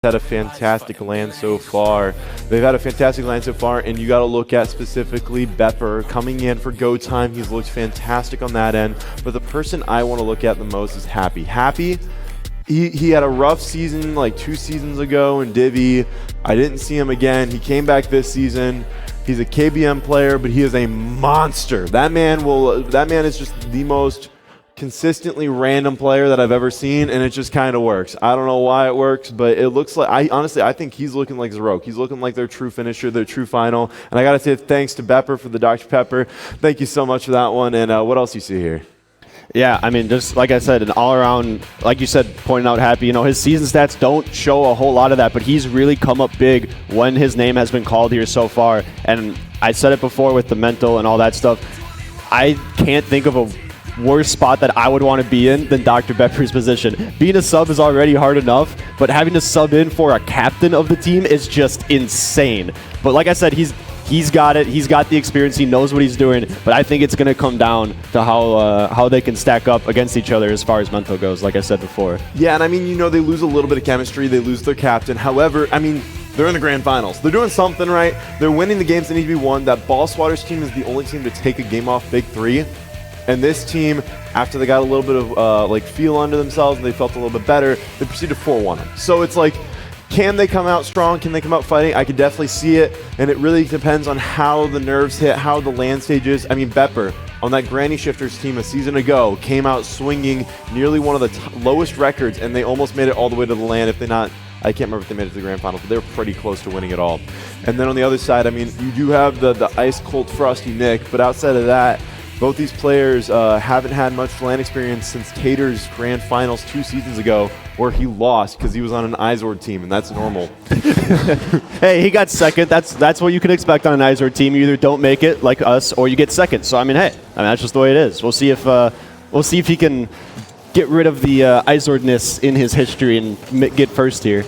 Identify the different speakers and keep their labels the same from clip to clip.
Speaker 1: had a fantastic LAN so far. They've had a fantastic LAN so far, and you got to look at specifically Bepper coming in for go time. He's looked fantastic on that end, but the person I want to look at the most is Happy. Happy, he had a rough season like 2 seasons ago in Divi. I didn't see him again. He came back this season. He's a KBM player, but he is a monster. That man is just the most consistently random player that I've ever seen, and it just kind of works. I don't know why it works, but it looks like, I think he's looking like Zrok. He's looking like their true finisher, their true final. And I got to say thanks to Bepper for the Dr. Pepper. Thank you so much for that one. And what else you see here?
Speaker 2: Yeah, I mean, just like I said, an all-around, like you said, pointing out Happy, you know, his season stats don't show a whole lot of that, but he's really come up big when his name has been called here so far. And I said it before with the mental and all that stuff. I can't think of a worst spot that I would want to be in than Dr. Bepper's position. Being a sub is already hard enough, but having to sub in for a captain of the team is just insane. But like I said, he's got it. He's got the experience. He knows what he's doing. But I think it's going to come down to how they can stack up against each other as far as mental goes, like I said before.
Speaker 1: Yeah, and I mean, you know, they lose a little bit of chemistry. They lose their captain. However, I mean, they're in the grand finals. They're doing something right. They're winning the games that need to be won. That Ball Swatters team is the only team to take a game off Big 3. And this team, after they got a little bit of like feel under themselves and they felt a little bit better, they proceeded to 4-1 them. So it's like, can they come out strong? Can they come out fighting? I could definitely see it, and it really depends on how the nerves hit, how the LAN stage is. I mean, Bepper on that Granny Shifters team a season ago came out swinging nearly one of the lowest records, and they almost made it all the way to the LAN. If they not, I can't remember if they made it to the grand final, but they were pretty close to winning it all. And then on the other side, I mean, you do have the ice cold Frosty Nick, but outside of that, both these players haven't had much LAN experience since Tater's grand finals 2 seasons ago, where he lost because he was on an Izord team, and that's normal.
Speaker 2: Hey, he got second. That's what you can expect on an Izord team. You either don't make it like us, or you get second. So I mean, hey, that's just the way it is. We'll see if he can get rid of the Izordness in his history and get first here.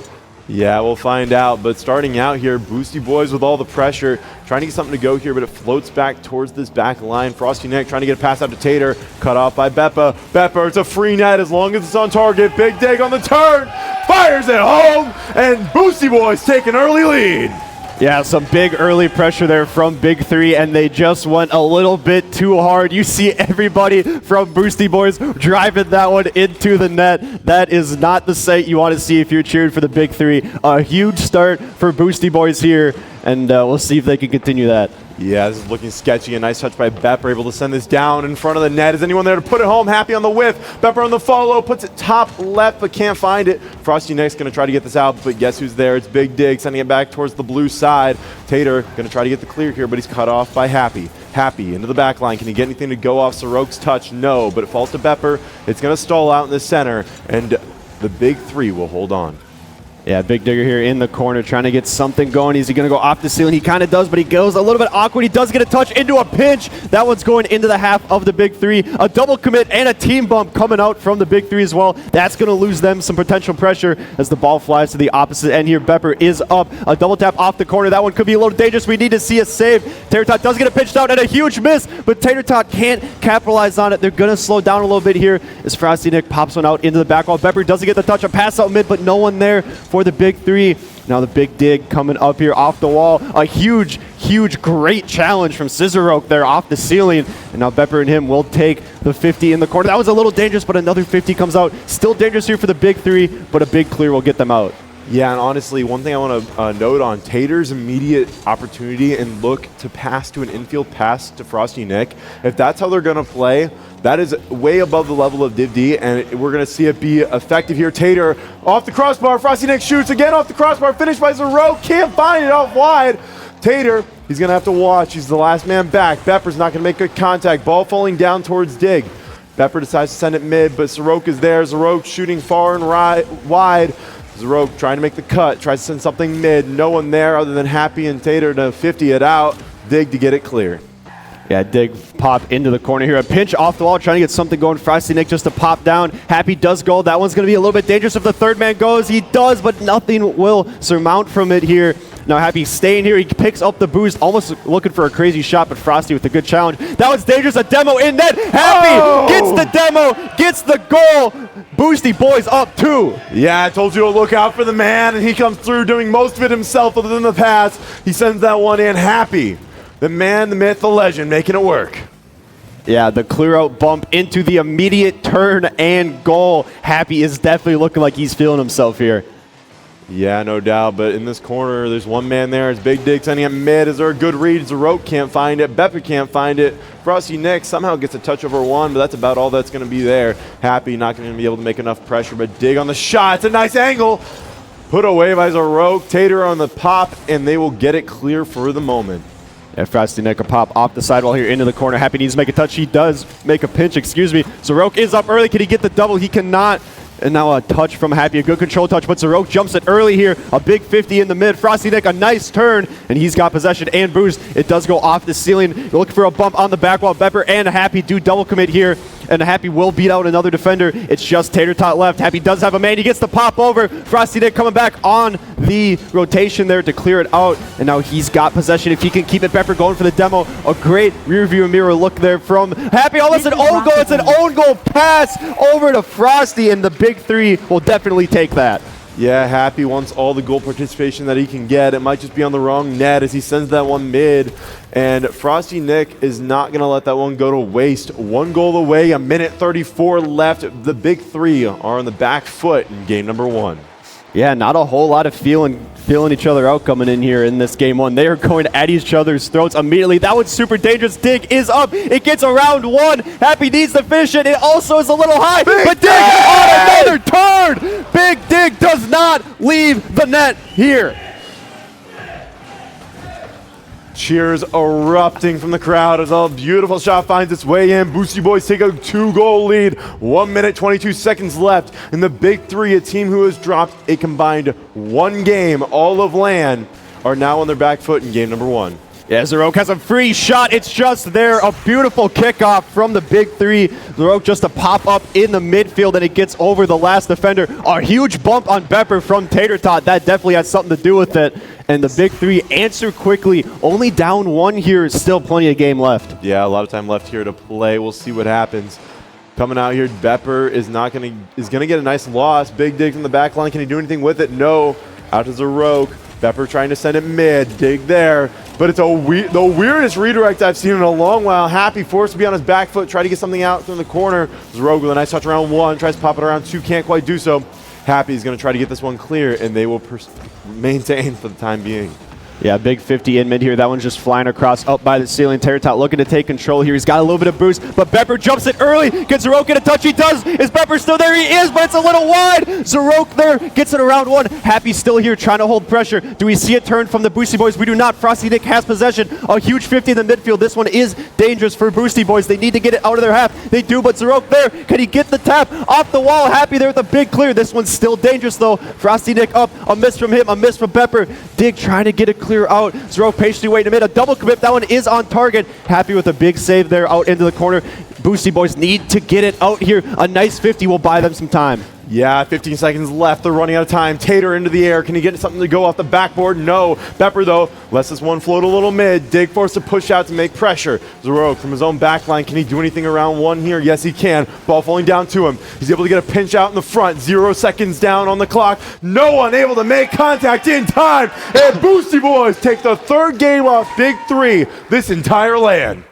Speaker 1: Yeah, we'll find out. But starting out here, Boosty boys with all the pressure, trying to get something to go here, but it floats back towards this back line. Frosty Nick trying to get a pass out to Tater, cut off by Beppa. Beppa, it's a free net as long as it's on target. Big dig on the turn, fires it home, and Boosty boys take an early lead.
Speaker 2: Yeah, some big early pressure there from Big 3, and they just went a little bit too hard. You see everybody from Boosty Boys driving that one into the net. That is not the sight you want to see if you're cheering for the Big 3. A huge start for Boosty Boys here, and we'll see if they can continue that.
Speaker 1: Yeah, this is looking sketchy. A nice touch by Bepper, able to send this down in front of the net. Is anyone there to put it home? Happy on the whiff. Bepper on the follow, puts it top left, but can't find it. Frosty Nick's going to try to get this out, but guess who's there? It's Big Dig, sending it back towards the blue side. Tater going to try to get the clear here, but he's cut off by Happy. Happy into the back line. Can he get anything to go off Sorok's touch? No, but it falls to Bepper. It's going to stall out in the center, and the Big 3 will hold on.
Speaker 2: Yeah, Big Digger here in the corner trying to get something going. Is he going to go off the ceiling? He kind of does, but he goes a little bit awkward. He does get a touch into a pinch. That one's going into the half of the Big 3. A double commit and a team bump coming out from the Big 3 as well. That's going to lose them some potential pressure as the ball flies to the opposite end here. Bepper is up. A double tap off the corner. That one could be a little dangerous. We need to see a save. Tater Tot does get it pitched out and a huge miss, but Tater Tot can't capitalize on it. They're going to slow down a little bit here as Frosty Nick pops one out into the back wall. Bepper doesn't get the touch. A pass out mid, but no one there for the Big 3. Now the Big Dig coming up here off the wall. A huge, great challenge from Scissorroke there off the ceiling. And now Bepper and him will take the 50 in the corner. That was a little dangerous, but another 50 comes out. Still dangerous here for the Big 3, but a big clear will get them out.
Speaker 1: Yeah, and honestly, one thing I want to note on Tater's immediate opportunity and look to pass to an infield pass to Frosty Nick. If that's how they're going to play, that is way above the level of Div D, and we're going to see it be effective here. Tater off the crossbar. Frosty Nick shoots again off the crossbar. Finished by Zero. Can't find it off wide. Tater, he's going to have to watch. He's the last man back. Bepper's not going to make good contact. Ball falling down towards Dig. Bepper decides to send it mid, but Sorok is there. Sorok shooting far and wide. Zrok trying to make the cut, tries to send something mid. No one there other than Happy and Tater to 50 it out. Dig to get it clear.
Speaker 2: Yeah, Dig pop into the corner here. A pinch off the wall, trying to get something going. Frosty Nick just to pop down. Happy does go. That one's going to be a little bit dangerous if the third man goes. He does, but nothing will surmount from it here. Now Happy staying here. He picks up the boost, almost looking for a crazy shot, but Frosty with a good challenge. That was dangerous. A demo in net. Happy gets the demo, gets the goal. Boosty boys up 2.
Speaker 1: Yeah, I told you to look out for the man, and he comes through doing most of it himself other than the pass. He sends that one in. Happy. The man, the myth, the legend, making it work.
Speaker 2: Yeah, the clear out bump into the immediate turn and goal. Happy is definitely looking like he's feeling himself here.
Speaker 1: Yeah, no doubt, but in this corner, there's one man there. It's Big Dig sending it mid. Is there a good read? Zarok can't find it. Bepper can't find it. Frosty Nick somehow gets a touch over one, but that's about all that's going to be there. Happy not going to be able to make enough pressure, but Dig on the shot. It's a nice angle. Put away by Zarok. Tater on the pop, and they will get it clear for the moment.
Speaker 2: Yeah, Frosty Nick a pop off the sidewall here into the corner. Happy needs to make a touch. He does make a pinch, excuse me. Zarok is up early. Can he get the double? He cannot. And now a touch from Happy, a good control touch, but Zarok jumps it early here. A big 50 in the mid. Frosty Nick, a nice turn, and he's got possession and boost. It does go off the ceiling. You're looking for a bump on the back wall. Bepper and Happy do double commit here, and Happy will beat out another defender. It's just Tater Tot left. Happy does have a man. He gets the pop over. Frosty Nick coming back on the rotation there to clear it out, and now he's got possession. If he can keep it, Bepper going for the demo. A great rear view mirror look there from Happy. Oh, that's an own goal. It's an own goal pass over to Frosty, and the big 3 will definitely take that.
Speaker 1: Yeah, Happy wants all the goal participation that he can get. It might just be on the wrong net as he sends that one mid. And Frosty Nick is not going to let that one go to waste. 1 goal away, a minute 34 left. The big 3 are on the back foot in game number 1.
Speaker 2: Yeah, not a whole lot of feeling each other out coming in here in this game 1. They are going at each other's throats immediately. That one's super dangerous. Dig is up. It gets around 1. Happy needs to finish it. It also is a little high, but Dig on another turn. Big Dig does not leave the net here.
Speaker 1: Cheers erupting from the crowd as a beautiful shot finds its way in. Boosty boys take a 2-goal lead. 1 minute, 22 seconds left. In the big 3, a team who has dropped a combined 1 game, all of LAN, are now on their back foot in game number 1.
Speaker 2: Yeah, Zarok has a free shot. It's just there. A beautiful kickoff from the big 3. Zarok just a pop up in the midfield, and it gets over the last defender. A huge bump on Bepper from Tater Tot. That definitely has something to do with it. And the big 3 answer quickly. Only down 1 here. Still plenty of game left.
Speaker 1: Yeah, a lot of time left here to play. We'll see what happens. Coming out here, Bepper is gonna get a nice loss. Big Dig from the back line. Can he do anything with it? No. Out to Zarok. Bepper trying to send it mid. Dig there. But it's the weirdest redirect I've seen in a long while. Happy forced to be on his back foot. Try to get something out from the corner. Zarok with a nice touch around 1. Tries to pop it around 2. Can't quite do so. Happy is going to try to get this one clear, and they will maintain for the time being.
Speaker 2: Yeah, big 50 in mid here. That one's just flying across up by the ceiling. Tater Tot looking to take control here. He's got a little bit of boost, but Bepper jumps it early. Gets Zarok in a touch. He does. Is Bepper still there? He is, but it's a little wide. Zarok there gets it around 1. Happy still here trying to hold pressure. Do we see a turn from the Boosty boys? We do not. Frosty Nick has possession. A huge 50 in the midfield. This one is dangerous for Boosty boys. They need to get it out of their half. They do, but Zarok there. Can he get the tap off the wall? Happy there with a big clear. This one's still dangerous though. Frosty Nick up. A miss from him. A miss from Bepper. Dig trying to get it clear out. Zarok patiently waiting a minute. A double commit. That one is on target. Happy with a big save there out into the corner. Boosty boys need to get it out here. A nice 50 will buy them some time.
Speaker 1: Yeah, 15 seconds left. They're running out of time. Tater into the air. Can he get something to go off the backboard? No. Bepper, though, lets this one float a little mid. Dig forced to push out to make pressure. Zarok from his own back line. Can he do anything around 1 here? Yes, he can. Ball falling down to him. He's able to get a pinch out in the front. 0 seconds down on the clock. No one able to make contact in time. And Boosty boys take the 3rd game off big 3 this entire LAN.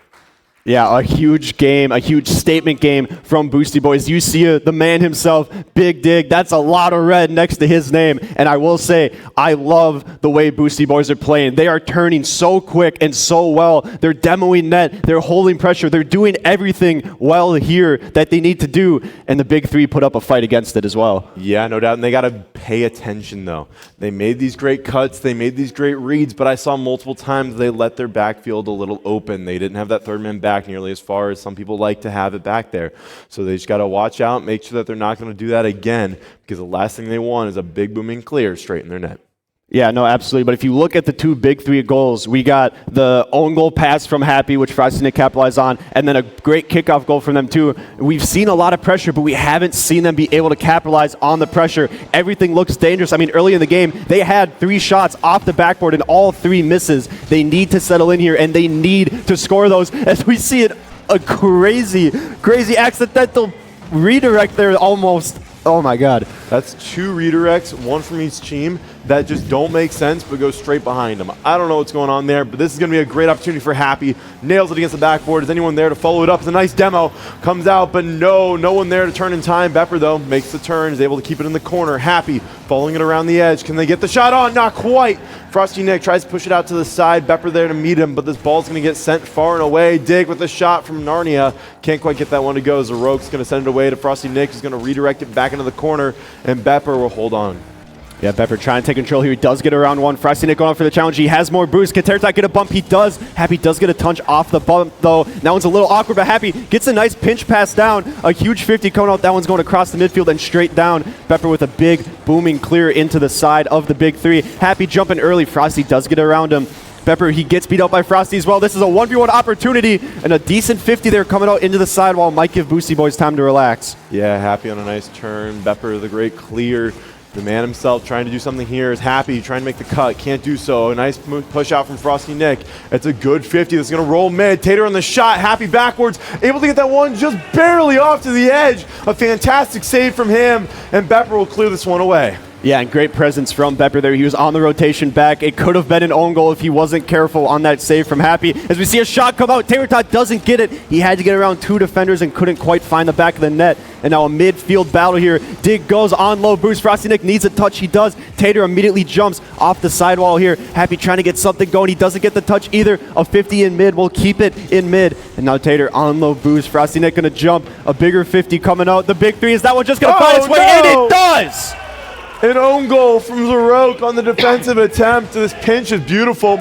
Speaker 2: Yeah, a huge game, a huge statement game from Boosty Boys. You see the man himself, Big Dig. That's a lot of red next to his name. And I will say, I love the way Boosty Boys are playing. They are turning so quick and so well. They're demoing net. They're holding pressure. They're doing everything well here that they need to do. And the Big 3 put up a fight against it as well.
Speaker 1: Yeah, no doubt. And they got to pay attention, though. They made these great cuts. They made these great reads. But I saw multiple times they let their backfield a little open. They didn't have that 3rd man back nearly as far as some people like to have it back there. So they just got to watch out, make sure that they're not going to do that again, because the last thing they want is a big booming clear straight in their net.
Speaker 2: Yeah, no, absolutely. But if you look at the two big three goals, we got the own goal pass from Happy, which Frosty Nick capitalized on, and then a great kickoff goal from them too. We've seen a lot of pressure, but we haven't seen them be able to capitalize on the pressure. Everything looks dangerous. I mean, early in the game, they had 3 shots off the backboard and all 3 misses. They need to settle in here, and they need to score those. As we see it, a crazy accidental redirect there almost. Oh my God.
Speaker 1: That's 2 redirects, 1 from each team, that just don't make sense but go straight behind them. I don't know what's going on there, but this is going to be a great opportunity for Happy. Nails it against the backboard. Is anyone there to follow it up? It's a nice demo. Comes out, but no one there to turn in time. Bepper, though, makes the turn, is able to keep it in the corner. Happy following it around the edge. Can they get the shot on? Not quite. Frosty Nick tries to push it out to the side. Bepper there to meet him, but this ball's going to get sent far and away. Dig with a shot from Narnia. Can't quite get that one to go. Zarok's going to send it away to Frosty Nick, who's going to redirect it back into the corner, and Bepper will hold on.
Speaker 2: Yeah, Bepper trying to take control here. He does get around one. Frosty Nick going up for the challenge. He has more boost. Can Terratot get a bump? He does. Happy does get a touch off the bump, though. That one's a little awkward, but Happy gets a nice pinch pass down. A huge 50 coming out. That one's going across the midfield and straight down. Bepper with a big booming clear into the side of the big three. Happy jumping early. Frosty does get around him. Bepper, he gets beat up by Frosty as well. This is a 1v1 opportunity, and a decent 50 there coming out into the sidewall. Might give Boosty Boys time to relax.
Speaker 1: Yeah, Happy on a nice turn. Bepper, the great clear. The man himself trying to do something here is Happy, trying to make the cut. Can't do so. A nice push out from Frosty Nick. It's a good 50 that's going to roll mid. Tater on the shot. Happy backwards. Able to get that one just barely off to the edge. A fantastic save from him, and Bepper will clear this one away.
Speaker 2: Yeah, and great presence from Bepper there. He was on the rotation back. It could have been an own goal if he wasn't careful on that save from Happy. As we see a shot come out, Terratot doesn't get it. He had to get around 2 defenders and couldn't quite find the back of the net. And now a midfield battle here. Dig goes on low boost. Frosty Nick needs a touch. He does. Tater immediately jumps off the sidewall here. Happy trying to get something going. He doesn't get the touch either. A 50 in mid. We'll keep it in mid. And now Tater on low boost. Frosty Nick going to jump. A bigger 50 coming out. The big 3 is that one just going to find its way in? It does!
Speaker 1: An own goal from Zarok on the defensive attempt. This pinch is beautiful.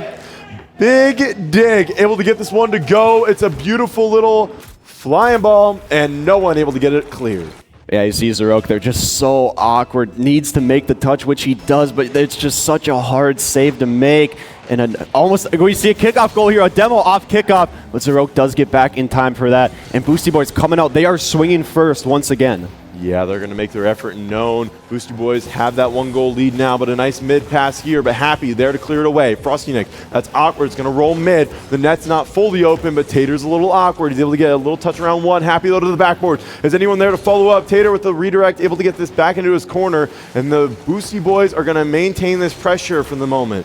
Speaker 1: Big Dig able to get this one to go. It's a beautiful little flying ball, and no one able to get it cleared.
Speaker 2: Yeah, you see Zarok there, just so awkward. Needs to make the touch, which he does, but it's just such a hard save to make. And we see a kickoff goal here, a demo off kickoff, but Zarok does get back in time for that. And Boosty Boys coming out. They are swinging first once again.
Speaker 1: Yeah, they're going to make their effort known. Boosty Boys have that 1-goal lead now, but a nice mid pass here, but Happy there to clear it away. Frosty Nick, that's awkward. It's going to roll mid. The net's not fully open, but Tater's a little awkward. He's able to get a little touch around one. Happy though to the backboard. Is anyone there to follow up? Tater with the redirect, able to get this back into his corner, and the Boosty Boys are going to maintain this pressure for the moment.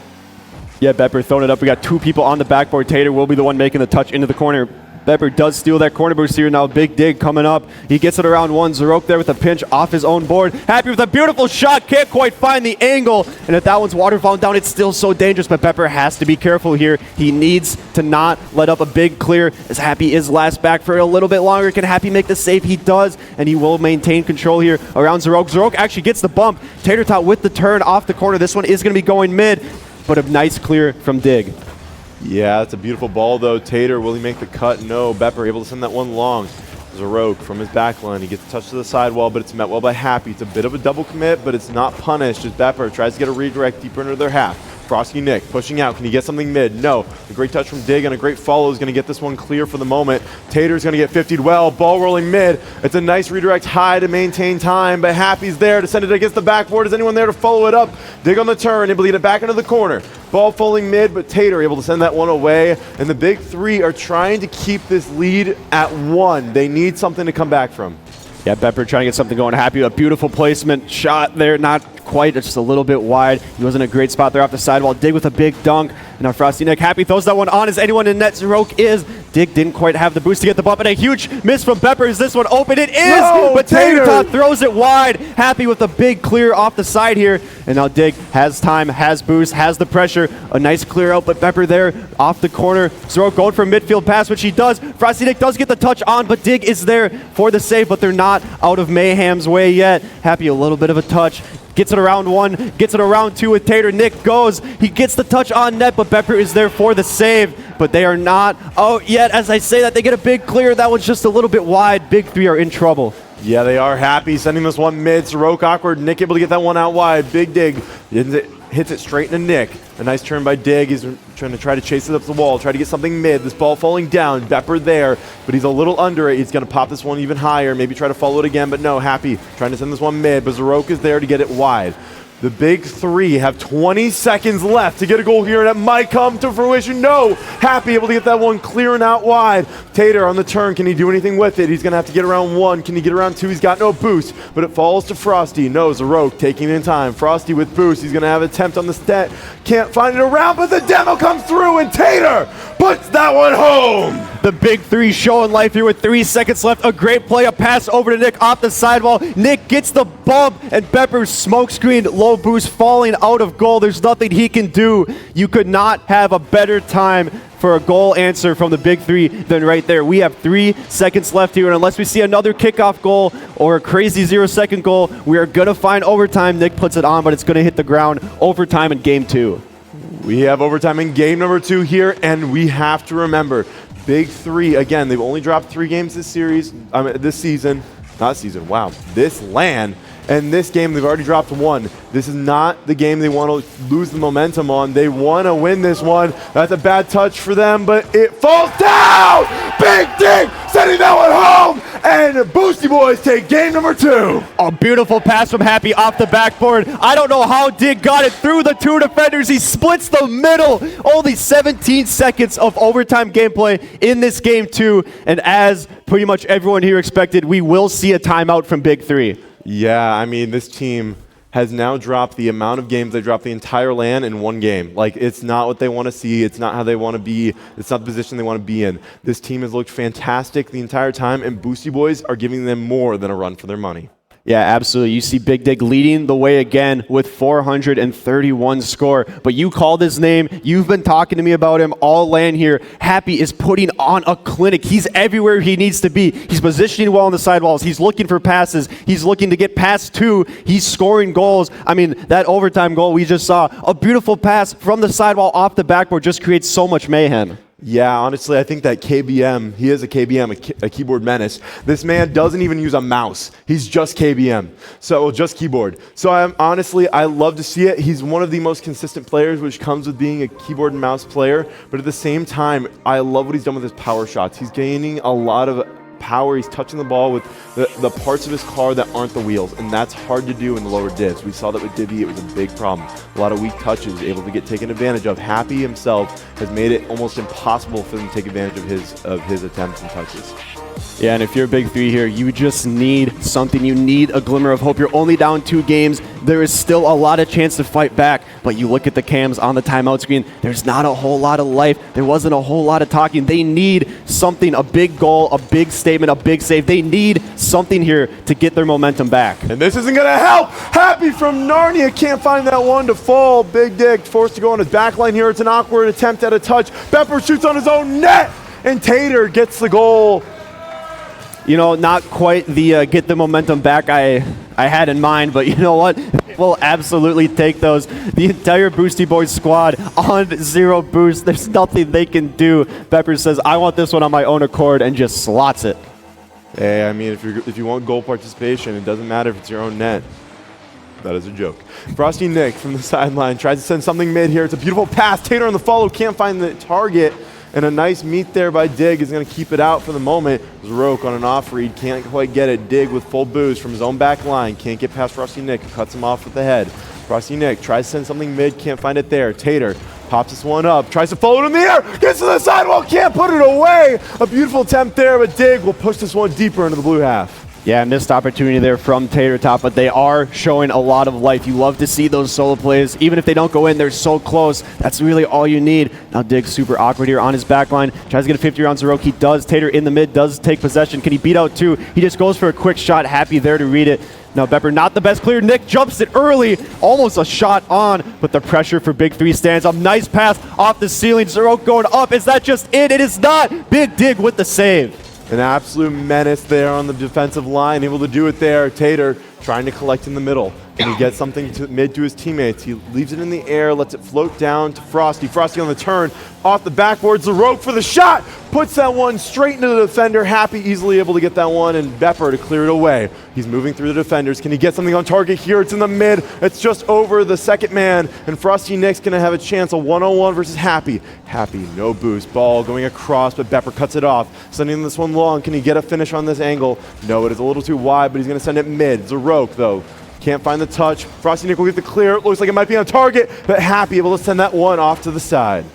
Speaker 2: Yeah, Bepper throwing it up. We got 2 people on the backboard. Tater will be the one making the touch into the corner. Bepper does steal that corner boost here. Now Big Dig coming up. He gets it around one. Zarok there with a pinch off his own board. Happy with a beautiful shot. Can't quite find the angle. And if that one's waterfalling down, it's still so dangerous. But Bepper has to be careful here. He needs to not let up a big clear, as Happy is last back for a little bit longer. Can Happy make the save? He does. And he will maintain control here around Zarok. Zarok actually gets the bump. Terratot with the turn off the corner. This one is going to be going mid. But a nice clear from Dig.
Speaker 1: Yeah, that's a beautiful ball, though. Tater, will he make the cut? No. Bepper able to send that one long. Zarok from his back line. He gets a touch to the sidewall, but it's met well by Happy. It's a bit of a double commit, but it's not punished as Bepper tries to get a redirect deeper into their half. Frosty Nick pushing out. Can he get something mid? No. A great touch from Dig and a great follow is going to get this one clear for the moment. Tater's going to get 50'd well. Ball rolling mid. It's a nice redirect high to maintain time, but Happy's there to send it against the backboard. Is anyone there to follow it up? Dig on the turn, able to get it back into the corner. Ball falling mid, but Tater able to send that one away. And the big 3 are trying to keep this lead at 1. They need something to come back from.
Speaker 2: Yeah, Bepper trying to get something going. Happy, a beautiful placement shot there. Not quite, just a little bit wide. He was in a great spot there off the sidewall. Dig with a big dunk. And now Frosty Nick, Happy throws that one on. Is anyone in net? Zarok is. Dig didn't quite have the boost to get the bump, and a huge miss from Bepper. Is this one open? It is!
Speaker 1: No,
Speaker 2: but Terratot throws it wide. Happy with a big clear off the side here. And now Dig has time, has boost, has the pressure. A nice clear out, but Bepper there off the corner. Zarok going for midfield pass, which he does. Frosty Nick does get the touch on, but Dig is there for the save, but they're not out of Mayhem's way yet. Happy a little bit of a touch. Gets it around 1, gets it around 2 with Tater. Nick goes. He gets the touch on net, but Bepper is there for the save. But they are not out yet. As I say that, they get a big clear. That one's just a little bit wide. Big 3 are in trouble. Yeah,
Speaker 1: they are. Happy sending this one mid. Zarok awkward. Nick able to get that one out wide. Big Dig hits it straight into Nick. A nice turn by Dig. He's trying to chase it up the wall, try to get something mid. This ball falling down. Bepper there, but he's a little under it. He's going to pop this one even higher, maybe try to follow it again, but no, Happy trying to send this one mid, but Zarok is there to get it wide. The big three have 20 seconds left to get a goal here, and it might come to fruition. No! Happy able to get that one clearing out wide. Tater on the turn. Can he do anything with it? He's going to have to get around one. Can he get around two? He's got no boost, but it falls to Frosty. No, Zarok taking it in time. Frosty with boost. He's going to have an attempt on the stat. Can't find it around, but the demo comes through, and Tater puts that one home!
Speaker 2: The big three showing life here with 3 seconds left. A great play, a pass over to Nick off the sidewall. Nick gets the bump, and Bepper's smoke screen, low boost falling out of goal. There's nothing he can do. You could not have a better time for a goal answer from the big three than right there. We have 3 seconds left here, and unless we see another kickoff goal or a crazy 0-second goal, we are going to find overtime. Nick puts it on, but it's going to hit the ground. Overtime in game 2.
Speaker 1: We have overtime in game number 2 here, and we have to remember, big three, again, they've only dropped 3 games this season. This LAN. And this game, they've already dropped 1. This is not the game they want to lose the momentum on. They want to win this one. That's a bad touch for them, but it falls down! Big Dig sending that one home! And the Boosty boys take game number 2.
Speaker 2: A beautiful pass from Happy off the backboard. I don't know how Dig got it through the 2 defenders. He splits the middle. Only 17 seconds of overtime gameplay in this game 2. And as pretty much everyone here expected, we will see a timeout from Big 3.
Speaker 1: Yeah, I mean, this team has now dropped the amount of games they dropped the entire LAN in 1 game. Like, it's not what they want to see. It's not how they want to be. It's not the position they want to be in. This team has looked fantastic the entire time, and Boosty Boys are giving them more than a run for their money.
Speaker 2: Yeah, absolutely. You see Big Dig leading the way again with 431 score. But you called his name. You've been talking to me about him all LAN here. Happy is putting on a clinic. He's everywhere he needs to be. He's positioning well on the sidewalls. He's looking for passes. He's looking to get past 2. He's scoring goals. I mean, that overtime goal we just saw, a beautiful pass from the sidewall off the backboard just creates so much mayhem.
Speaker 1: Yeah, honestly, I think that KBM, he is a KBM, a keyboard menace. This man doesn't even use a mouse. He's just KBM, so just keyboard. So I love to see it. He's one of the most consistent players, which comes with being a keyboard and mouse player. But at the same time, I love what he's done with his power shots. He's gaining a lot of power. He's touching the ball with the parts of his car that aren't the wheels, and that's hard to do in the lower divs. We saw that with Divvy. It was a big problem. A lot of weak touches able to get taken advantage of. Happy himself has made it almost impossible for them to take advantage of his attempts and touches.
Speaker 2: Yeah, and if you're a big three here, you just need something. You need a glimmer of hope. You're only down 2 games. There is still a lot of chance to fight back, but you look at the cams on the timeout screen, there's not a whole lot of life. There wasn't a whole lot of talking. They need something, a big goal, a big statement, a big save. They need something here to get their momentum back.
Speaker 1: And this isn't going to help. Happy from Narnia can't find that one to fall. Big Dick forced to go on his back line here. It's an awkward attempt at a touch. Bepper shoots on his own net, and Tater gets the goal.
Speaker 2: You know, not quite the get the momentum back I had in mind, but you know what? We'll absolutely take those. The entire Boosty Boys squad on 0 boost. There's nothing they can do. Pepper says, I want this one on my own accord, and just slots it.
Speaker 1: Hey, I mean, if you want goal participation, it doesn't matter if it's your own net. That is a joke. Frosty Nick from the sideline tries to send something mid here. It's a beautiful pass. Tater on the follow, can't find the target. And a nice meet there by Dig is going to keep it out for the moment. Zroke on an off read, can't quite get it. Dig with full boost from his own back line. Can't get past Frosty Nick, cuts him off with the head. Frosty Nick tries to send something mid, can't find it there. Tater pops this one up, tries to follow it in the air, gets to the sidewall, can't put it away. A beautiful attempt there, but Dig will push this one deeper into the blue half.
Speaker 2: Yeah, missed opportunity there from Tater Top, but they are showing a lot of life. You love to see those solo plays. Even if they don't go in, they're so close. That's really all you need. Now Dig super awkward here on his back line. Tries to get a 50 round Zarok. He does. Tater in the mid does take possession. Can he beat out 2? He just goes for a quick shot. Happy there to read it. Now Bepper not the best clear. Nick jumps it early. Almost a shot on, but the pressure for Big 3 stands up. Nice pass off the ceiling. Zarok going up. Is that just it? It is not. Big Dig with the save.
Speaker 1: An absolute menace there on the defensive line, able to do it there. Tater trying to collect in the middle. And he gets something to mid to his teammates. He leaves it in the air, lets it float down to Frosty. Frosty on the turn, off the backboard. Zarok for the shot, puts that one straight into the defender. Happy easily able to get that one, and Bepper to clear it away. He's moving through the defenders. Can he get something on target here? It's in the mid. It's just over the second man, and Frosty Nick's gonna have a chance, a one-on-one versus Happy. Happy, no boost. Ball going across, but Bepper cuts it off. Sending this one long. Can he get a finish on this angle? No, it is a little too wide, but he's gonna send it mid. Zarok, though, can't find the touch. Frosty Nick will get the clear. It looks like it might be on target, but Happy able to send that one off to the side.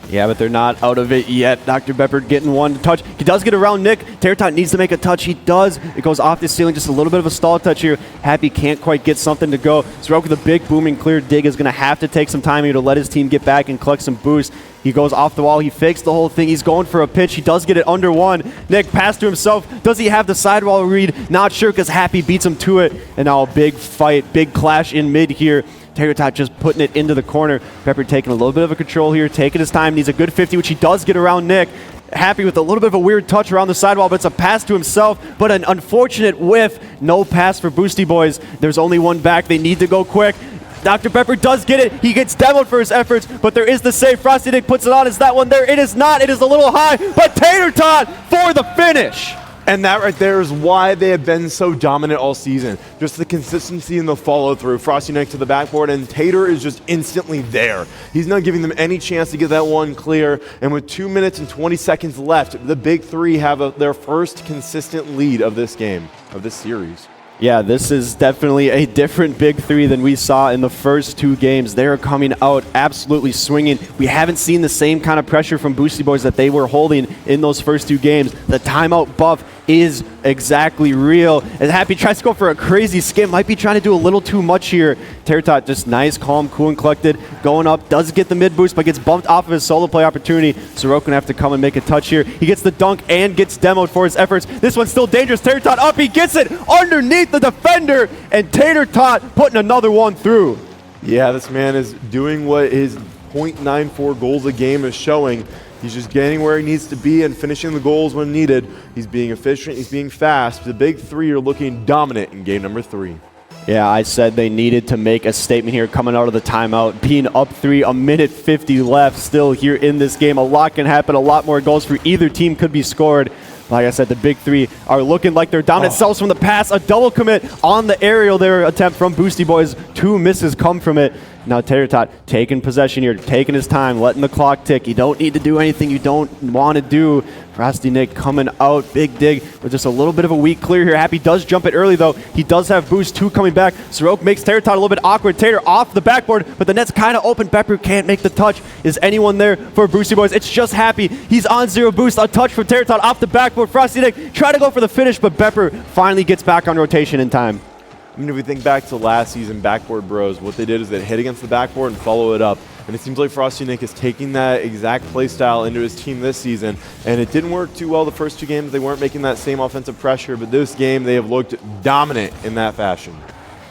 Speaker 2: Yeah, but they're not out of it yet. Dr. Bepper getting one to touch. He does get around Nick. Terratot needs to make a touch. He does. It goes off the ceiling. Just a little bit of a stall touch here. Happy can't quite get something to go. Zrok with a big booming clear dig is going to have to take some time here to let his team get back and collect some boost. He goes off the wall. He fakes the whole thing. He's going for a pitch. He does get it under one. Nick pass to himself. Does he have the sidewall read? Not sure, because Happy beats him to it. And now a big fight, big clash in mid here. Terratot just putting it into the corner. Bepper taking a little bit of a control here, taking his time. Needs a good 50, which he does get around Nick. Happy with a little bit of a weird touch around the sidewall, but it's a pass to himself. But an unfortunate whiff. No pass for Boosty Boys. There's only one back. They need to go quick. Dr. Bepper does get it. He gets demoed for his efforts, but there is the save. Frosty Nick puts it on. Is that one there? It is not. It is a little high, but Tater-Tot for the finish.
Speaker 1: And that right there is why they have been so dominant all season. Just the consistency and the follow-through. Frosty Nick to the backboard, and Tater is just instantly there. He's not giving them any chance to get that one clear. And with 2 minutes and 20 seconds left, the Big Three have their first consistent lead of this game, of this series.
Speaker 2: Yeah, this is definitely a different Big Three than we saw in the first two games. They are coming out absolutely swinging. We haven't seen the same kind of pressure from Boosty Boys that they were holding in those first two games. The timeout buff is exactly real. And Happy tries to go for a crazy skim. Might be trying to do a little too much here. Terratot just nice, calm, cool, and collected. Going up, does get the mid boost, but gets bumped off of his solo play opportunity. Sorokin gonna have to come and make a touch here. He gets the dunk and gets demoed for his efforts. This one's still dangerous. Terratot up, he gets it underneath the defender, and Tater-Tot putting another one through.
Speaker 1: Yeah, this man is doing what his .94 goals a game is showing. He's just getting where he needs to be and finishing the goals when needed. He's being efficient, he's being fast. The Big Three are looking dominant in game number 3.
Speaker 2: Yeah, I said they needed to make a statement here coming out of the timeout. Being up 3, a minute 50 left still here in this game. A lot can happen, a lot more goals for either team could be scored. Like I said, the Big Three are looking like their dominant selves from the pass. A double commit on the aerial there attempt from Boosty Boys. 2 misses come from it. Now Tater-Tot taking possession here, taking his time, letting the clock tick. You don't need to do anything you don't want to do. Frosty Nick coming out, big dig, with just a little bit of a weak clear here. Happy does jump it early though. He does have boost 2 coming back. Sorok makes Tater-Tot a little bit awkward. Tater off the backboard, but the net's kind of open. Bepper can't make the touch. Is anyone there for Boosty Boys? It's just Happy. He's on 0 boost. A touch from Tater-Tot off the backboard. Frosty Nick try to go for the finish, but Bepper finally gets back on rotation in time.
Speaker 1: I mean, if we think back to last season, Backboard Bros, what they did is they hit against the backboard and follow it up. And it seems like Frosty Nick is taking that exact play style into his team this season. And it didn't work too well the first 2 games. They weren't making that same offensive pressure. But this game, they have looked dominant in that fashion.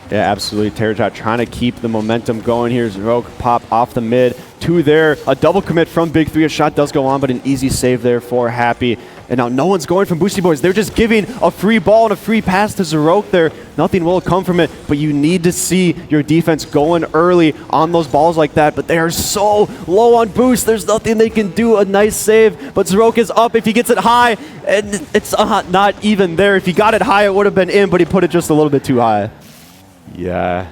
Speaker 2: Yeah, absolutely. Tater-Tot trying to keep the momentum going here. Zrok pop off the mid. 2 there. A double commit from Big Three. A shot does go on, but an easy save there for Happy. And now no one's going from Boosty Boys. They're just giving a free ball and a free pass to Zarok there. Nothing will come from it, but you need to see your defense going early on those balls like that. But they are so low on boost. There's nothing they can do. A nice save, but Zarok is up. If he gets it high, and it's not even there. If he got it high, it would have been in, but he put it just a little bit too high.
Speaker 1: Yeah,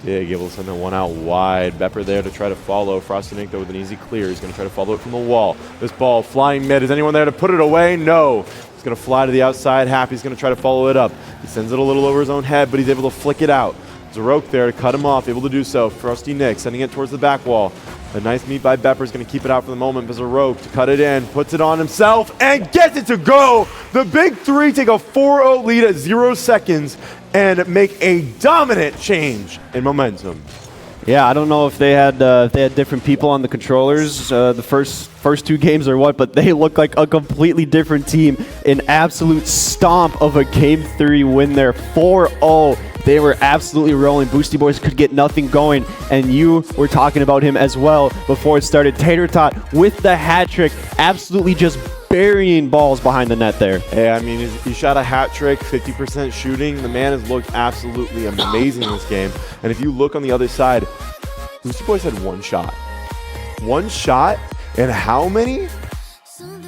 Speaker 1: dig, able to send that one out wide. Bepper there to try to follow. Frosty Nick, though, with an easy clear. He's going to try to follow it from the wall. This ball flying mid. Is anyone there to put it away? No. It's going to fly to the outside. Happy's going to try to follow it up. He sends it a little over his own head, but he's able to flick it out. Zarok there to cut him off, able to do so. Frosty Nick sending it towards the back wall. A nice meet by Bepper is going to keep it out for the moment, but Zarok to cut it in, puts it on himself, and gets it to go! The Big Three take a 4-0 lead at 0 seconds and make a dominant change in momentum.
Speaker 2: Yeah, I don't know if they had different people on the controllers the first 2 games or what, but they look like a completely different team. An absolute stomp of a Game 3 win there, 4-0. They were absolutely rolling. Boosty Boys could get nothing going, and you were talking about him as well before it started. Tater-Tot with the hat trick, absolutely just burying balls behind the net there.
Speaker 1: Hey, I mean, he shot a hat trick, 50% shooting. The man has looked absolutely amazing in this game. And if you look on the other side, Boosty Boys had one shot. One shot, and how many?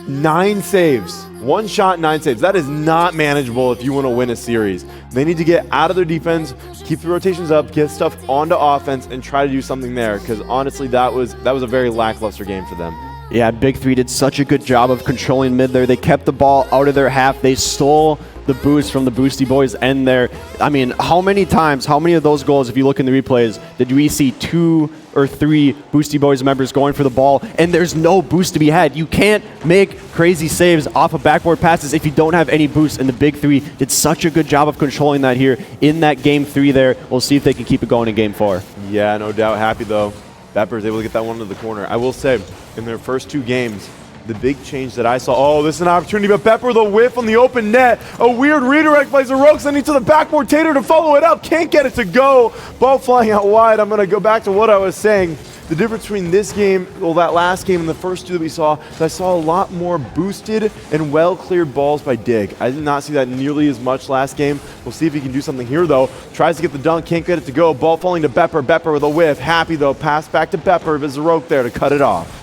Speaker 1: 9 saves. One shot, 9 saves. That is not manageable if you want to win a series. They need to get out of their defense, keep the rotations up, get stuff onto offense, and try to do something there. Because honestly, that was a very lackluster game for them.
Speaker 2: Yeah, Big 3 did such a good job of controlling mid there. They kept the ball out of their half. They stole the boost from the Boosty Boys end there. I mean, how many of those goals, if you look in the replays, did we see 2 or 3 Boosty Boys members going for the ball, and there's no boost to be had? You can't make crazy saves off of backboard passes if you don't have any boost, and the Big 3 did such a good job of controlling that here in that game 3 there. We'll see if they can keep it going in game 4.
Speaker 1: Yeah, no doubt. Happy, though. Bepper's able to get that one to the corner. I will say, in their first 2 games, the big change that I saw, oh, this is an opportunity, but Bepper with a whiff on the open net. A weird redirect by Zarok, sending to the backboard. Tater to follow it up, can't get it to go. Ball flying out wide. I'm going to go back to what I was saying. The difference between this game, well, that last game and the first 2 that we saw, is I saw a lot more boosted and well-cleared balls by Dig. I did not see that nearly as much last game. We'll see if he can do something here, though. Tries to get the dunk, can't get it to go. Ball falling to Bepper. Bepper with a whiff. Happy, though. Pass back to Bepper, but Zarok there to cut it off.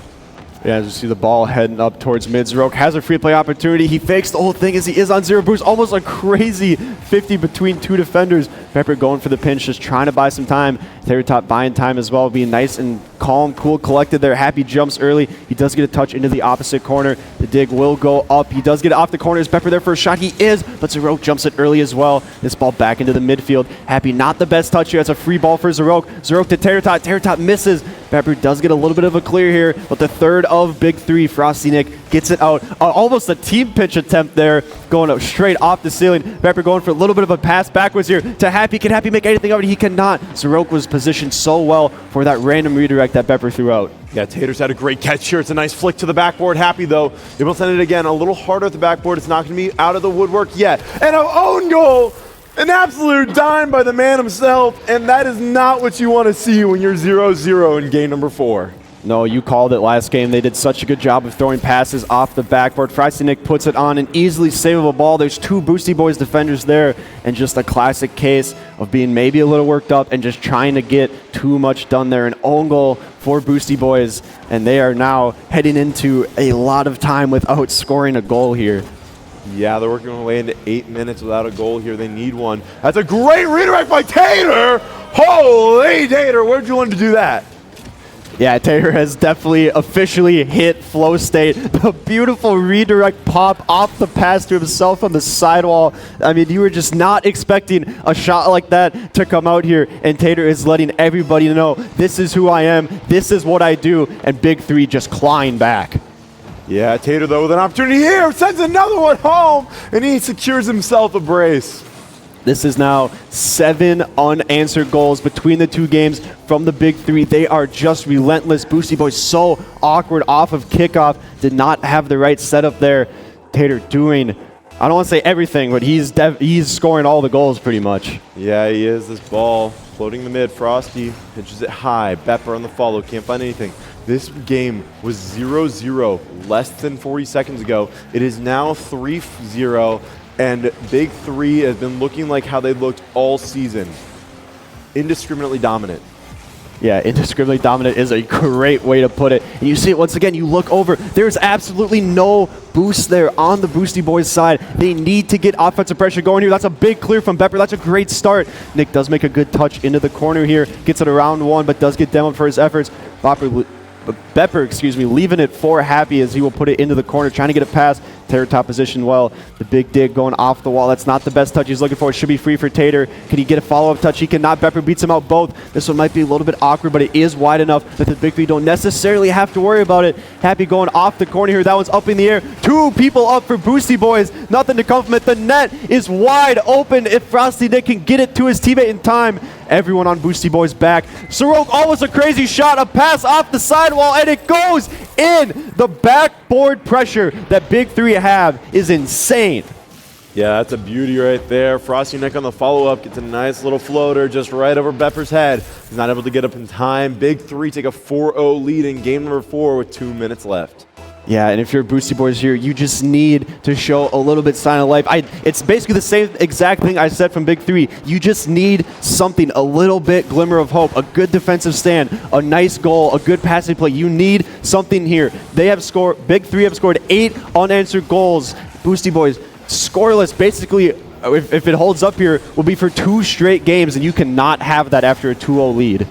Speaker 2: Yeah, as you see the ball heading up towards mid. Zarok has a free play opportunity. He fakes the whole thing as he is on 0 boost. Almost a crazy 50 between 2 defenders. Pepper going for the pinch, just trying to buy some time. Terratop buying time as well, being nice and calm, cool, collected there. Happy jumps early. He does get a touch into the opposite corner. The dig will go up. He does get it off the corner. Is Pepper there for a shot? He is, but Zarok jumps it early as well. This ball back into the midfield. Happy, not the best touch here. That's a free ball for Zarok. Zarok to Terratop. Terratop misses. Pepper does get a little bit of a clear here, but the third of Big 3, Frosty Nick, gets it out. Almost a team pitch attempt there, going up straight off the ceiling. Pepper going for a little bit of a pass backwards here to Happy. Can Happy make anything of it? He cannot. Zarok was positioned so well for that random redirect that Pepper threw out.
Speaker 1: Yeah, Tater's had a great catch here. It's a nice flick to the backboard. Happy, though. They will send it again. A little harder at the backboard. It's not going to be out of the woodwork yet. And an own goal! An absolute dime by the man himself. And that is not what you want to see when you're 0-0 in game number 4.
Speaker 2: No, you called it last game. They did such a good job of throwing passes off the backboard. Frosty Nick puts it on an easily savable ball. There's 2 Boosty Boys defenders there, and just a classic case of being maybe a little worked up and just trying to get too much done there. An own goal for Boosty Boys, and they are now heading into a lot of time without scoring a goal here.
Speaker 1: Yeah, they're working their way into 8 minutes without a goal here. They need one. That's a great redirect by Tater! Holy Tater, where'd you want to do that?
Speaker 2: Yeah, Tater has definitely officially hit flow state. The beautiful redirect pop off the pass to himself on the sidewall. I mean, you were just not expecting a shot like that to come out here, and Tater is letting everybody know, this is who I am, this is what I do, and Big 3 just clawing back.
Speaker 1: Yeah, Tater, though, with an opportunity here, sends another one home, and he secures himself a brace.
Speaker 2: This is now 7 unanswered goals between the 2 games from the Big 3. They are just relentless. Boosty Boys so awkward off of kickoff. Did not have the right setup there. Tater doing, I don't want to say everything, but he's scoring all the goals pretty much.
Speaker 1: Yeah, he is. This ball floating in the mid. Frosty pitches it high. Bepper on the follow. Can't find anything. This game was 0-0 less than 40 seconds ago. It is now 3-0. And Big 3 has been looking like how they looked all season. Indiscriminately dominant.
Speaker 2: Yeah, indiscriminately dominant is a great way to put it. And you see it once again, you look over, there's absolutely no boost there on the Boosty Boys side. They need to get offensive pressure going here. That's a big clear from Bepper. That's a great start. Nick does make a good touch into the corner here. Gets it around 1, but does get demoed for his efforts. Bepper, leaving it for Happy as he will put it into the corner, trying to get it past. Terratop position well. The big dig going off the wall. That's not the best touch he's looking for. It should be free for Tater. Can he get a follow-up touch? He cannot. Bepper beats him out both. This one might be a little bit awkward, but it is wide enough that the Big 3 don't necessarily have to worry about it. Happy going off the corner here. That one's up in the air. 2 people up for Boosty Boys. Nothing to come from it. The net is wide open if Frosty Nick can get it to his teammate in time. Everyone on Boosty Boys back. Zarok, almost a crazy shot. A pass off the sidewall, and it goes in. The backboard pressure that Big 3 have is insane.
Speaker 1: Yeah, that's a beauty right there. Frosty Nick on the follow-up gets a nice little floater just right over Bepper's head. He's not able to get up in time. Big 3 take a 4-0 lead in game number 4 with 2 minutes left.
Speaker 2: Yeah, and if you're Boosty Boys here, you just need to show a little bit sign of life. It's basically the same exact thing I said from Big 3. You just need something, a little bit glimmer of hope, a good defensive stand, a nice goal, a good passing play. You need something here. They have scored, Big 3 have scored 8 unanswered goals. Boosty Boys, scoreless, basically, if it holds up here, will be for 2 straight games, and you cannot have that after a 2-0 lead.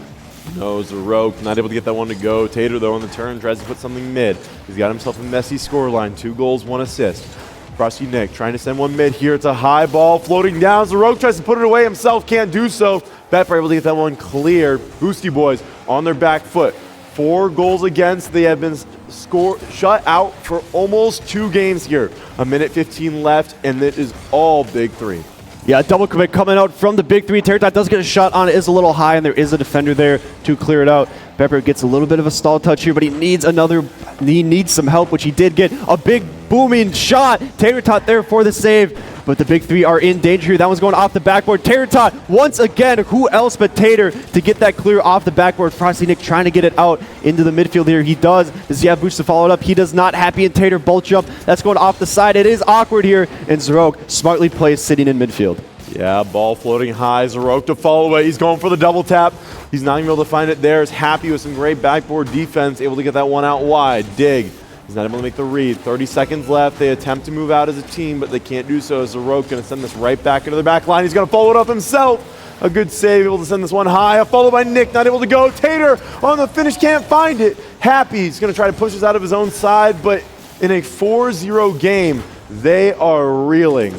Speaker 1: No, Zarok not able to get that one to go. Tater, though, on the turn, tries to put something mid. He's got himself a messy scoreline. 2 goals, 1 assist. Frosty Nick trying to send one mid here. It's a high ball floating down. Zarok tries to put it away himself. Can't do so. Betfair able to get that one clear. Boosty Boys on their back foot. 4 goals against. They have been shut out for almost 2 games here. 1:15 left, and it is all Big 3.
Speaker 2: Yeah, double commit coming out from the Big 3. Terratot does get a shot on it. Is a little high, and there is a defender there to clear it out. Pepper gets a little bit of a stall touch here, but he needs some help, which he did get. A big booming shot. Terratot there for the save, but the Big 3 are in danger here. That one's going off the backboard. Terratot, once again, who else but Tater to get that clear off the backboard. Frosty Nick trying to get it out into the midfield here. He does. Does he have boost to follow it up? He does not. Happy and Tater both jump. That's going off the side. It is awkward here, and Zarok smartly plays sitting in midfield.
Speaker 1: Yeah, ball floating high. Zarok to follow it. He's going for the double tap. He's not even able to find it there. Is Happy with some great backboard defense, able to get that one out wide. Dig. He's not able to make the read. 30 seconds left. They attempt to move out as a team, but they can't do so. Zarok going to send this right back into the back line. He's going to follow it up himself. A good save, able to send this one high. Followed by Nick, not able to go. Tater on the finish, can't find it. Happy, he's going to try to push us out of his own side, but in a 4-0 game, they are reeling.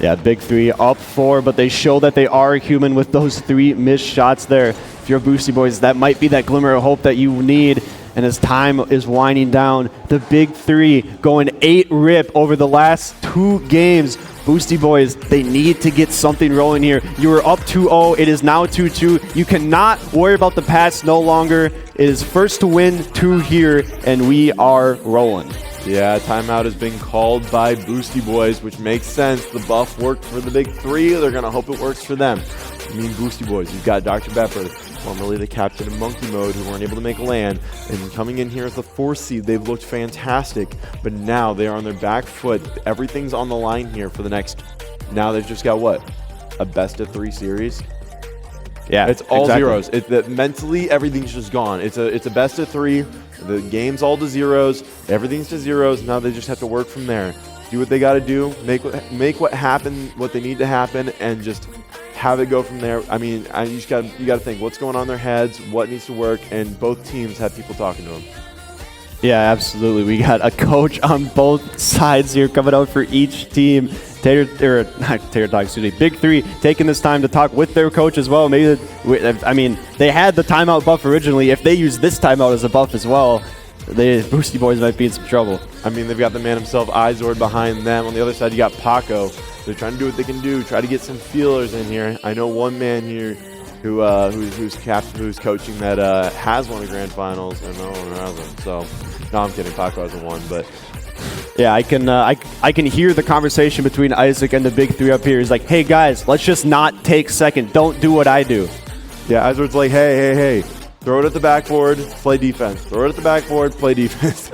Speaker 2: Yeah, Big 3 up 4, but they show that they are human with those 3 missed shots there. If you're Boosty Boys, that might be that glimmer of hope that you need. And as time is winding down, the Big 3 going 8 rip over the last 2 games. Boosty Boys, they need to get something rolling here. You were up 2-0. It is now 2-2. You cannot worry about the past no longer. It is first to win 2 here, and we are rolling.
Speaker 1: Yeah, timeout has been called by Boosty Boys, which makes sense. The buff worked for the Big 3. They're going to hope it works for them. I mean, Boosty Boys, you've got Dr. Bepper, formerly the captain of Monkey Mode, who weren't able to make LAN. And coming in here as the 4th seed, they've looked fantastic. But now they are on their back foot. Everything's on the line here for the next... Now they've just got, what? A best-of-3 series?
Speaker 2: Yeah,
Speaker 1: it's all
Speaker 2: exactly.
Speaker 1: zeros. Mentally, everything's just gone. It's a best-of-3. The game's all to zeros. Everything's to zeros. Now they just have to work from there. Do what they got to do. Make what happen, what they need to happen, and just have it go from there. I mean, you got to think what's going on in their heads, what needs to work, and both teams have people talking to them.
Speaker 2: Yeah, absolutely. We got a coach on both sides here coming out for each team. Big 3 taking this time to talk with their coach as well. Maybe, I mean, they had the timeout buff originally. If they use this timeout as a buff as well, the Boosty Boys might be in some trouble. I mean, they've got the man himself, Izord, behind them. On the other side, you got Paco. They're trying to do what they can do, try to get some feelers in here. I know one man here who's coaching that has won the grand finals, and no one hasn't. So, no, I'm kidding. Paco hasn't won, but. Yeah, I can hear the conversation between Isaac and the Big 3 up here. He's like, hey, guys, let's just not take second. Don't do what I do. Yeah, Isaac like, hey. Throw it at the backboard, play defense. Throw it at the backboard, play defense.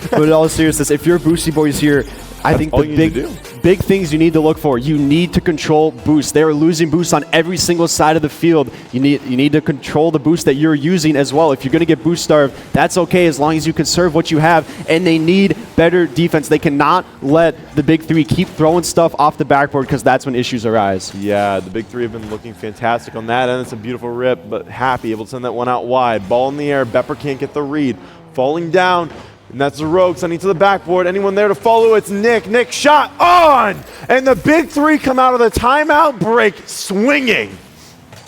Speaker 2: But in all seriousness, if you're Boosty Boys here, I think the big things you need to look for. You need to control boost. They are losing boost on every single side of the field. You need to control the boost that you're using as well. If you're going to get boost starved, that's okay as long as you conserve what you have. And they need better defense. They cannot let the Big 3 keep throwing stuff off the backboard because that's when issues arise. Yeah, the Big 3 have been looking fantastic on that, and it's a beautiful rip, but Happy able to send that one out wide. Ball in the air. Bepper can't get the read. Falling down. And that's the Rogue sending to the backboard. Anyone there to follow? It's Nick. Nick shot on! And the Big 3 come out of the timeout break swinging.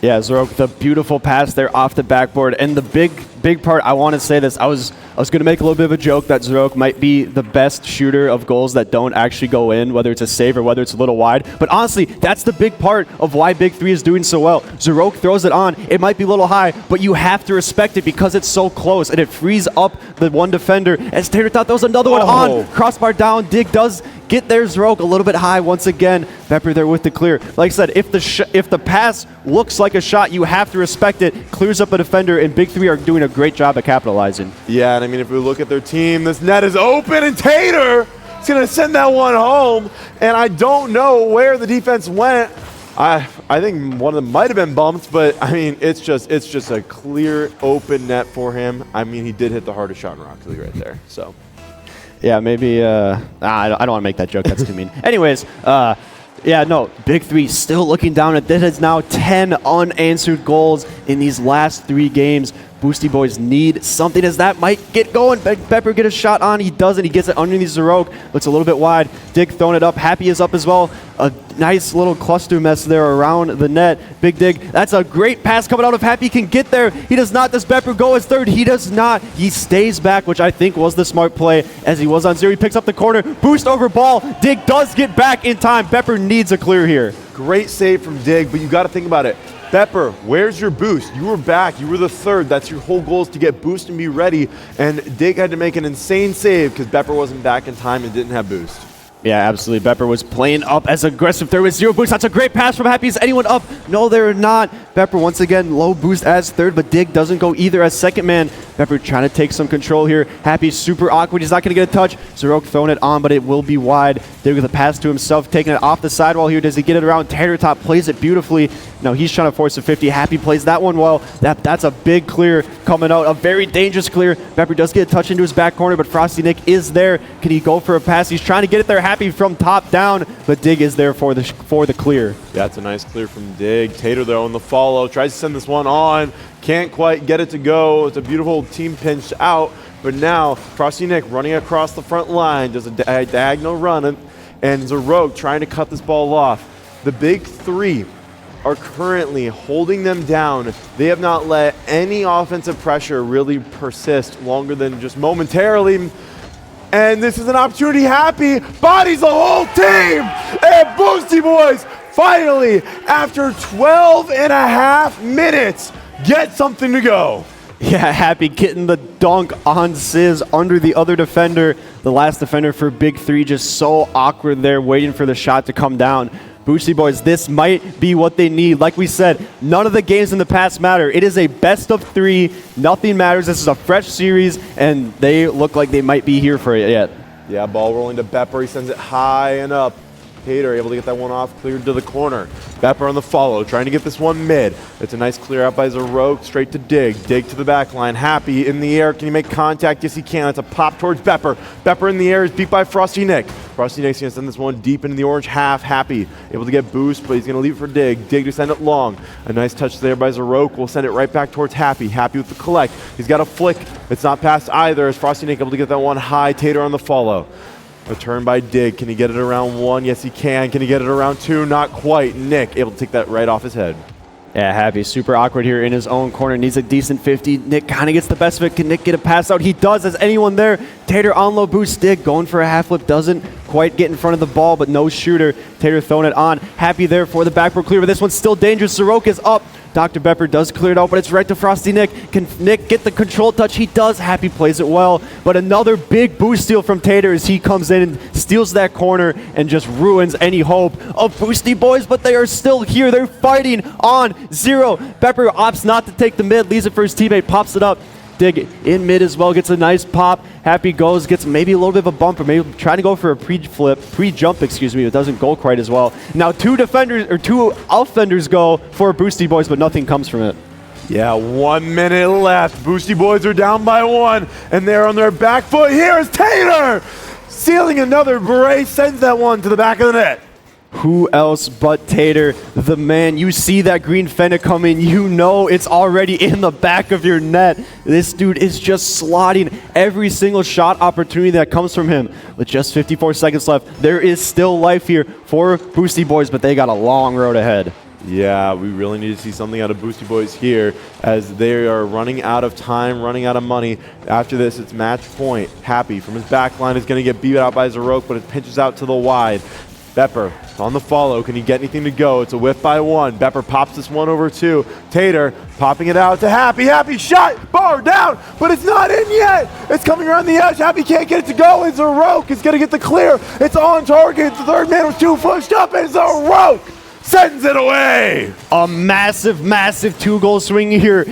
Speaker 2: Yeah, Zorok, the beautiful pass there off the backboard. And the big part, I want to say this. I was going to make a little bit of a joke that Zorok might be the best shooter of goals that don't actually go in, whether it's a save or whether it's a little wide. But honestly, that's the big part of why Big 3 is doing so well. Zorok throws it on. It might be a little high, but you have to respect it because it's so close, and it frees up the one defender. As Tater thought, there was another one on. Crossbar down. Dig does get there. Zorok a little bit high once again. Pepper there with the clear. Like I said, if the pass looks like a shot, you have to respect it. Clears up a defender, and Big 3 are doing a a great job at capitalizing.
Speaker 1: Yeah, and I mean, if we look at their team, this net is open, and Tater is going to send that one home. And I don't know where the defense went. I think one of them might have been bumped, but I mean, it's just a clear open net for him. I mean, he did hit the hardest shot in Rocket League right there. So,
Speaker 2: yeah, maybe. I don't want to make that joke. That's too mean. Anyways, yeah, no, Big 3 still looking down at this. Is now 10 unanswered goals in these last 3 games. Boosty boys need something as that might get going. Pepper get a shot on. He doesn't. He gets it underneath Zarok, but it's a little bit wide. Dig throwing it up. Happy is up as well. A nice little cluster mess there around the net. Big Dig. That's a great pass coming out of Happy. Can get there. He does not. Does Pepper go as third? He does not. He stays back, which I think was the smart play as he was on 0. He picks up the corner. Boost over ball. Dig does get back in time. Pepper needs a clear here.
Speaker 1: Great save from Dig, but you got to think about it. Pepper, where's your boost? You were back. You were the third. That's your whole goal, is to get boost and be ready. And Dig had to make an insane save because Pepper wasn't back in time and didn't have boost.
Speaker 2: Yeah, absolutely. Pepper was playing up as aggressive there with 0 boost. That's a great pass from Happy. Is anyone up? No, they're not. Pepper once again low boost as third, but Dig doesn't go either as second man. Pepper trying to take some control here. Happy's super awkward. He's not going to get a touch. Zarok throwing it on, but it will be wide. Dig with a pass to himself, taking it off the sidewall here. Does he get it around? Tater Top plays it beautifully. No, he's trying to force a 50. Happy plays that one well. That's a big clear coming out. A very dangerous clear. Pepper does get a touch into his back corner, but Frosty Nick is there. Can he go for a pass? He's trying to get it there. Happy from top down, but Dig is there for the clear.
Speaker 1: That's a nice clear from Dig. Tater, though, on the follow. Tries to send this one on. Can't quite get it to go. It's a beautiful team pinch out. But now, Frosty Nick running across the front line. Does a diagonal run. And Zarok trying to cut this ball off. The Big 3 are currently holding them down. They have not let any offensive pressure really persist longer than just momentarily. And this is an opportunity. Happy bodies the whole team. And Boosty boys finally, after 12 and a half minutes, get something to go.
Speaker 2: Yeah, Happy getting the dunk on Sizz under the other defender. The last defender for Big 3 just so awkward there, waiting for the shot to come down. Boosty boys, this might be what they need. Like we said, none of the games in the past matter. It is a best of 3. Nothing matters. This is a fresh series, and they look like they might be here for it yet.
Speaker 1: Yeah, ball rolling to Pepper. He sends it high and up. Tater able to get that one off, cleared to the corner. Pepper on the follow, trying to get this one mid. It's a nice clear out by Zarok, straight to Dig. Dig to the back line. Happy in the air. Can he make contact? Yes, he can. It's a pop towards Pepper. Pepper in the air is beat by Frosty Nick. Frosty Nick's going to send this one deep into the orange half. Happy able to get boost, but he's going to leave it for Dig. Dig to send it long. A nice touch there by Zarok. We'll send it right back towards Happy. Happy with the collect. He's got a flick. It's not past either as Frosty Nick able to get that one high. Tater on the follow. A turn by Dig. Can he get it around 1? Yes, he can. Can he get it around 2? Not quite. Nick able to take that right off his head.
Speaker 2: Yeah, Happy super awkward here in his own corner. Needs a decent 50. Nick kind of gets the best of it. Can Nick get a pass out? He does. Has anyone there? Tater on low boost. Dig going for a half flip. Doesn't quite get in front of the ball, but no shooter. Tater throwing it on. Happy there for the backboard clear, but this one's still dangerous. Zarok is up. Dr. Pepper does clear it out, but it's right to Frosty Nick. Can Nick get the control touch? He does. Happy plays it well, but another big boost steal from Tater as he comes in and steals that corner and just ruins any hope of Boosty boys, but they are still here. They're fighting on 0. Pepper opts not to take the mid, leaves it for his teammate, pops it up. Dig in mid as well, gets a nice pop. Happy goes, gets maybe a little bit of a bump, or maybe trying to go for a pre-jump, excuse me. It doesn't go quite as well. Now 2 offenders go for Boosty boys, but nothing comes from it.
Speaker 1: Yeah, 1 minute left. Boosty boys are down by 1, and they're on their back foot. Here is Tater! Sealing another brace, sends that one to the back of the net.
Speaker 2: Who else but Tater, the man? You see that green fender coming, you know it's already in the back of your net. This dude is just slotting every single shot opportunity that comes from him. With just 54 seconds left, there is still life here for Boosty boys, but they got a long road ahead.
Speaker 1: Yeah, we really need to see something out of Boosty boys here as they are running out of time, running out of money. After this, it's match point. Happy from his back line is going to get beat out by Zarok, but it pinches out to the wide. Pepper on the follow. Can he get anything to go? It's a whiff by 1. Pepper pops this one over 2. Tater popping it out to Happy. Happy shot. Bar down, but it's not in yet. It's coming around the edge. Happy can't get it to go. And Zarok is going to get the clear. It's on target. The third man was 2 pushed up, and Zarok sends it away.
Speaker 2: A massive, massive 2-goal swing here.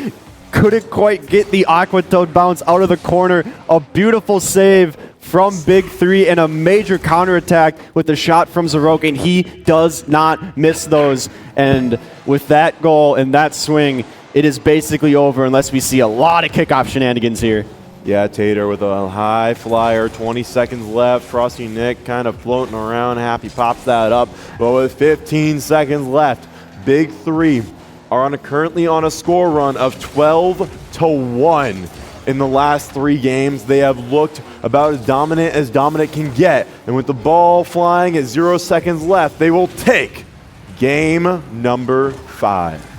Speaker 2: couldn't quite get the Aqua Toad bounce out of the corner. A beautiful save from Big 3 and a major counterattack with the shot from Zrok, and he does not miss those. And with that goal and that swing, it is basically over unless we see a lot of kickoff shenanigans here.
Speaker 1: Yeah, Tater with a high flyer, 20 seconds left. Frosty Nick kind of floating around. Happy pops that up. But with 15 seconds left, Big 3 are currently on a score run of 12-1. In the last 3 games, they have looked about as dominant can get. And with the ball flying at 0 seconds left, they will take game number 5.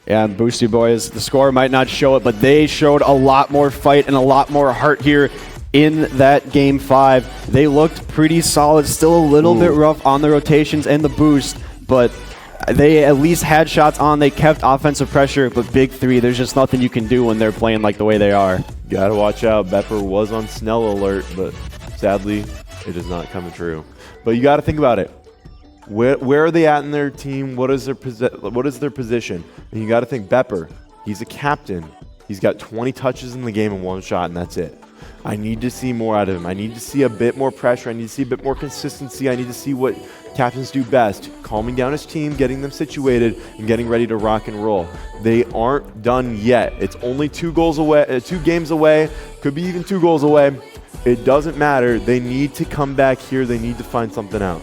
Speaker 2: Yeah, and Boosty boys, the score might not show it, but they showed a lot more fight and a lot more heart here in that game 5. They looked pretty solid, still a little bit rough on the rotations and the boost, but they at least had shots on. They kept offensive pressure, but Big 3, there's just nothing you can do when they're playing like the way they are.
Speaker 1: Gotta watch out. Bepper was on Snell alert, but sadly, it is not coming true. But you gotta think about it. Where are they at in their team? What is their position? And you got to think Bepper. He's a captain. He's got 20 touches in the game and 1 shot, and that's it. I need to see more out of him. I need to see a bit more pressure. I need to see a bit more consistency. I need to see what captains do best: calming down his team, getting them situated, and getting ready to rock and roll. They aren't done yet. It's only 2 goals away, 2 games away. Could be even 2 goals away. It doesn't matter. They need to come back here. They need to find something out.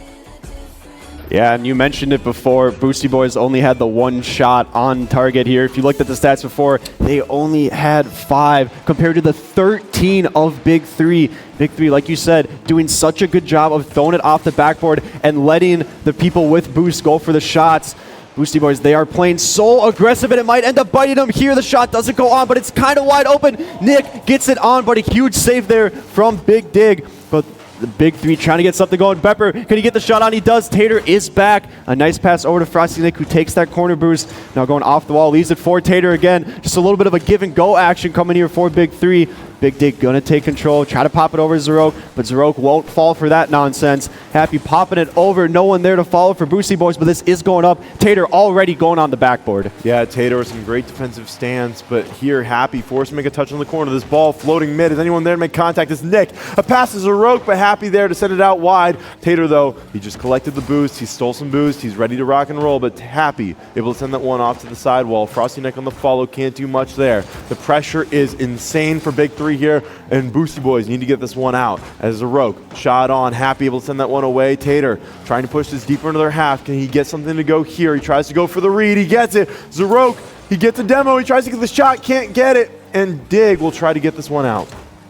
Speaker 2: Yeah, and you mentioned it before, Boosty boys only had the 1 shot on target here. If you looked at the stats before, they only had 5 compared to the 13 of Big 3. Big 3, like you said, doing such a good job of throwing it off the backboard and letting the people with boost go for the shots. Boosty boys, they are playing so aggressive, and it might end up biting them here. The shot doesn't go on, but it's kind of wide open. Nick gets it on, but a huge save there from Big Dig. But the Big 3 trying to get something going. Bepper, can he get the shot on? He does. Tater is back. A nice pass over to Frosty Nick, who takes that corner boost. Now going off the wall, leaves it for Tater again. Just a little bit of a give and go action coming here for Big 3. Big Dig gonna take control, try to pop it over to Zrok, but Zrok won't fall for that nonsense. Happy popping it over, no one there to follow for Boosty boys, but this is going up. Tater already going on the backboard.
Speaker 1: Yeah, Tater with some great defensive stance, but here Happy forced to make a touch on the corner. This ball floating mid. Is anyone there to make contact? It's Nick. A pass to Zrok, but Happy there to send it out wide. Tater though, he just collected the boost. He stole some boost. He's ready to rock and roll, but Happy able to send that one off to the sidewall. Frosty Nick on the follow, can't do much there. The pressure is insane for Big 3 here, and Boosty boys need to get this one out. As Zrok shot on, Happy able to send that one away. Tater trying to push this deeper into their half. Can he get something to go here? He tries to go for the read. He gets it. Zrok, he gets a demo. He tries to get the shot, can't get it, and Dig will try to get this one out.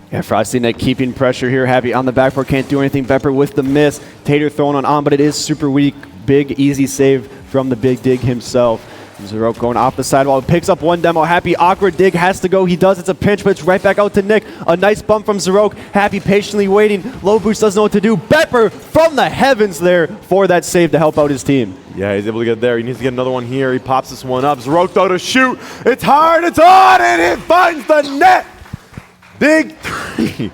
Speaker 2: Yeah, Frosty Nick keeping pressure here. Happy on the backboard, can't do anything. Bepper with the miss. Tater throwing on, but it is super weak. Big, easy save from the Big Dig himself. Zrok going off the sidewall, picks up 1 demo. Happy, awkward dig, has to go. He does, it's a pinch, but it's right back out to Nick. A nice bump from Zrok. Happy patiently waiting. Low boost doesn't know what to do. Bepper from the heavens there for that save to help out his team.
Speaker 1: Yeah, he's able to get there. He needs to get another one here. He pops this one up. Zrok though to shoot. It's hard, it's on, and it finds the net. Big 3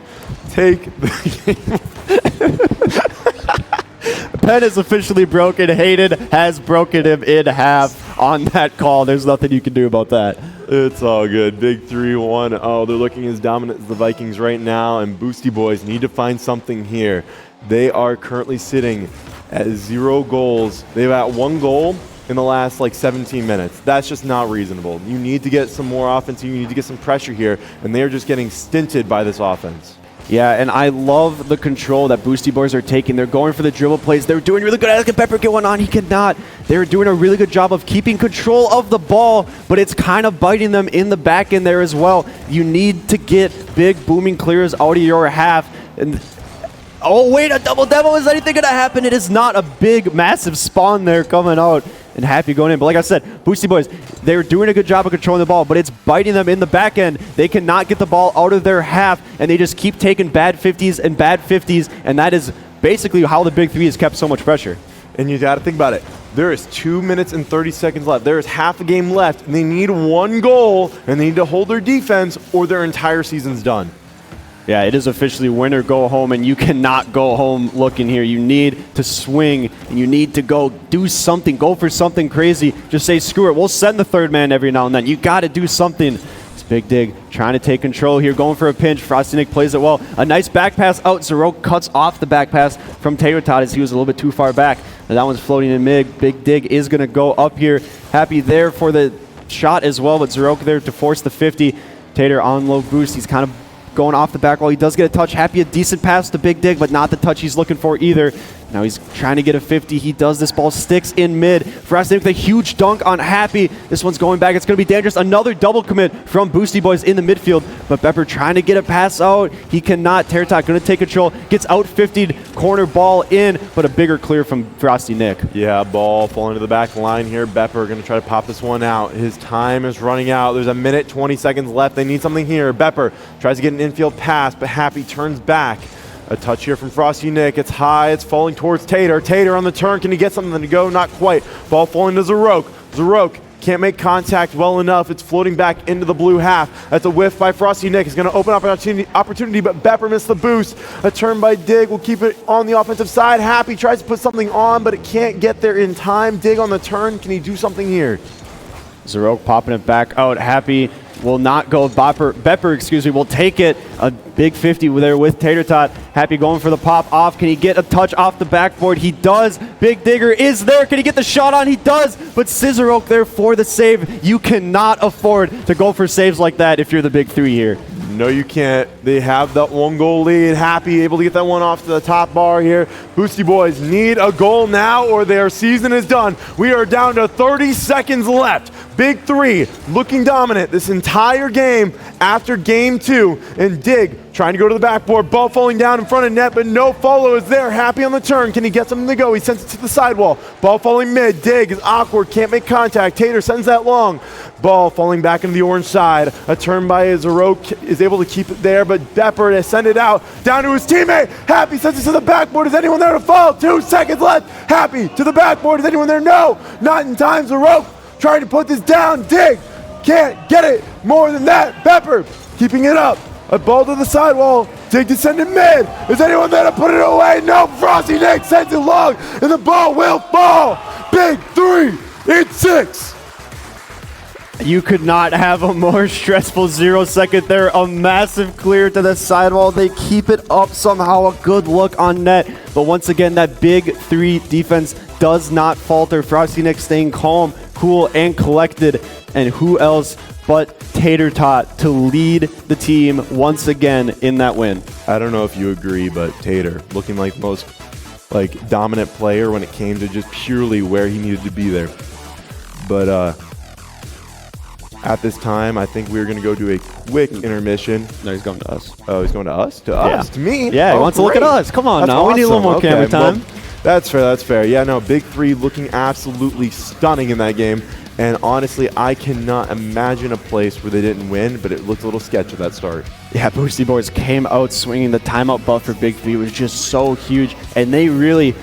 Speaker 1: take the game.
Speaker 2: Pen is officially broken. Hayden has broken him in half on that call. There's nothing you can do about that.
Speaker 1: It's all good. Big 3-1. Oh, they're looking as dominant as the Vikings right now, and Boosty boys need to find something here. They are currently sitting at 0 goals. They've got 1 goal in the last 17 minutes. That's just not reasonable. You need to get some more offense. You need to get some pressure here, and they are just getting stinted by this offense.
Speaker 2: Yeah, and I love the control that Boosty boys are taking. They're going for the dribble plays. They're doing really good. Can Bepper get one on? He cannot. They're doing a really good job of keeping control of the ball, but it's kind of biting them in the back end there as well. You need to get big booming clears out of your half. And oh, wait, a double demo. Is anything going to happen? It is not. A big, massive spawn there coming out. And Happy going in. But like I said, Boosty boys, they're doing a good job of controlling the ball, but it's biting them in the back end. They cannot get the ball out of their half, and they just keep taking bad 50s and bad 50s, and that is basically how the Big 3 has kept so much pressure.
Speaker 1: And you got to think about it. There is 2 minutes and 30 seconds left. There is half a game left, and they need 1 goal, and they need to hold their defense, or their entire season's done.
Speaker 2: Yeah, it is officially win or go home, and you cannot go home looking here. You need to swing, and you need to go do something. Go for something crazy. Just say, screw it. We'll send the 3rd man every now and then. You got to do something. Big Dig trying to take control here, going for a pinch. Frosty Nick plays it well. A nice back pass out. Zeroke cuts off the back pass from Tater Tot as he was a little bit too far back. And that one's floating in mid. Big Dig is going to go up here. Happy there for the shot as well, but Zeroke there to force the 50. Tater on low boost. He's kind of going off the back wall. He does get a touch. Happy a decent pass to Big Dig, but not the touch he's looking for either. Now he's trying to get a 50. He does. This ball sticks in mid. Frosty with a huge dunk on Happy. This one's going back. It's going to be dangerous. Another double commit from Boosty Boys in the midfield, but Bepper trying to get a pass out. He cannot. Terratot going to take control. Gets out 50'd. Corner ball in, but a bigger clear from Frosty Nick.
Speaker 1: Yeah, ball falling to the back line here. Bepper going to try to pop this one out. His time is running out. There's a minute, 20 seconds left. They need something here. Bepper tries to get an infield pass, but Happy turns back. A touch here from Frosty Nick. It's high. It's falling towards Tater. Tater on the turn. Can he get something to go? Not quite. Ball falling to Zeroke. Zeroke can't make contact well enough. It's floating back into the blue half. That's a whiff by Frosty Nick. He's going to open up an opportunity, but Bepper missed the boost. A turn by Dig will keep it on the offensive side. Happy tries to put something on, but it can't get there in time. Dig on the turn. Can he do something here?
Speaker 2: Zeroke popping it back out. Happy will not go. Bepper, will take it. A big 50 there with Tater Tot. Happy going for the pop off. Can he get a touch off the backboard? He does. Big Digger is there. Can he get the shot on? He does. But Scissoroke there for the save. You cannot afford to go for saves like that if you're the big three here.
Speaker 1: No, you can't. They have that 1-goal lead. Happy able to get that one off to the top bar here. Boosty Boys need a goal now or their season is done. We are down to 30 seconds left. Big three looking dominant this entire game after game 2. And Dig trying to go to the backboard. Ball falling down in front of net, but no follow is there. Happy on the turn. Can he get something to go? He sends it to the sidewall. Ball falling mid. Dig is awkward. Can't make contact. Tater sends that long. Ball falling back into the orange side. A turn by Zeroke is able to keep it there, but Bepper to send it out down to his teammate. Happy sends it to the backboard. Is anyone there to fall? 2 seconds left. Happy to the backboard. Is anyone there? No. Not in time. Zeroke trying to put this down. Dig can't get it more than that. Bepper keeping it up. A ball to the sidewall. Dig to send it mid. Is anyone there to put it away? No. Frosty Nick sends it long, and the ball will fall. Big three. It's 6.
Speaker 2: You could not have a more stressful 0 second there. A massive clear to the sidewall. They keep it up somehow. A good look on net. But once again, that big 3 defense does not falter. Frosty Nick staying calm, cool, and collected. And who else but Tater Tot to lead the team once again in that win.
Speaker 1: I don't know if you agree, but Tater looking like the most dominant player when it came to just purely where he needed to be there. But at this time, I think we're going to go to a quick intermission.
Speaker 2: No, he's going to us.
Speaker 1: Oh, he's going to us? To us? To me?
Speaker 2: Yeah, he wants to look at us. Come on now. Awesome. We need a little more camera time.
Speaker 1: Well, that's fair. That's fair. Yeah, no, Big Three looking absolutely stunning in that game. And honestly, I cannot imagine a place where they didn't win, but it looked a little sketchy at that start.
Speaker 2: Yeah, Boosty Boys came out swinging. The timeout buff for Big Three was just so huge, and they really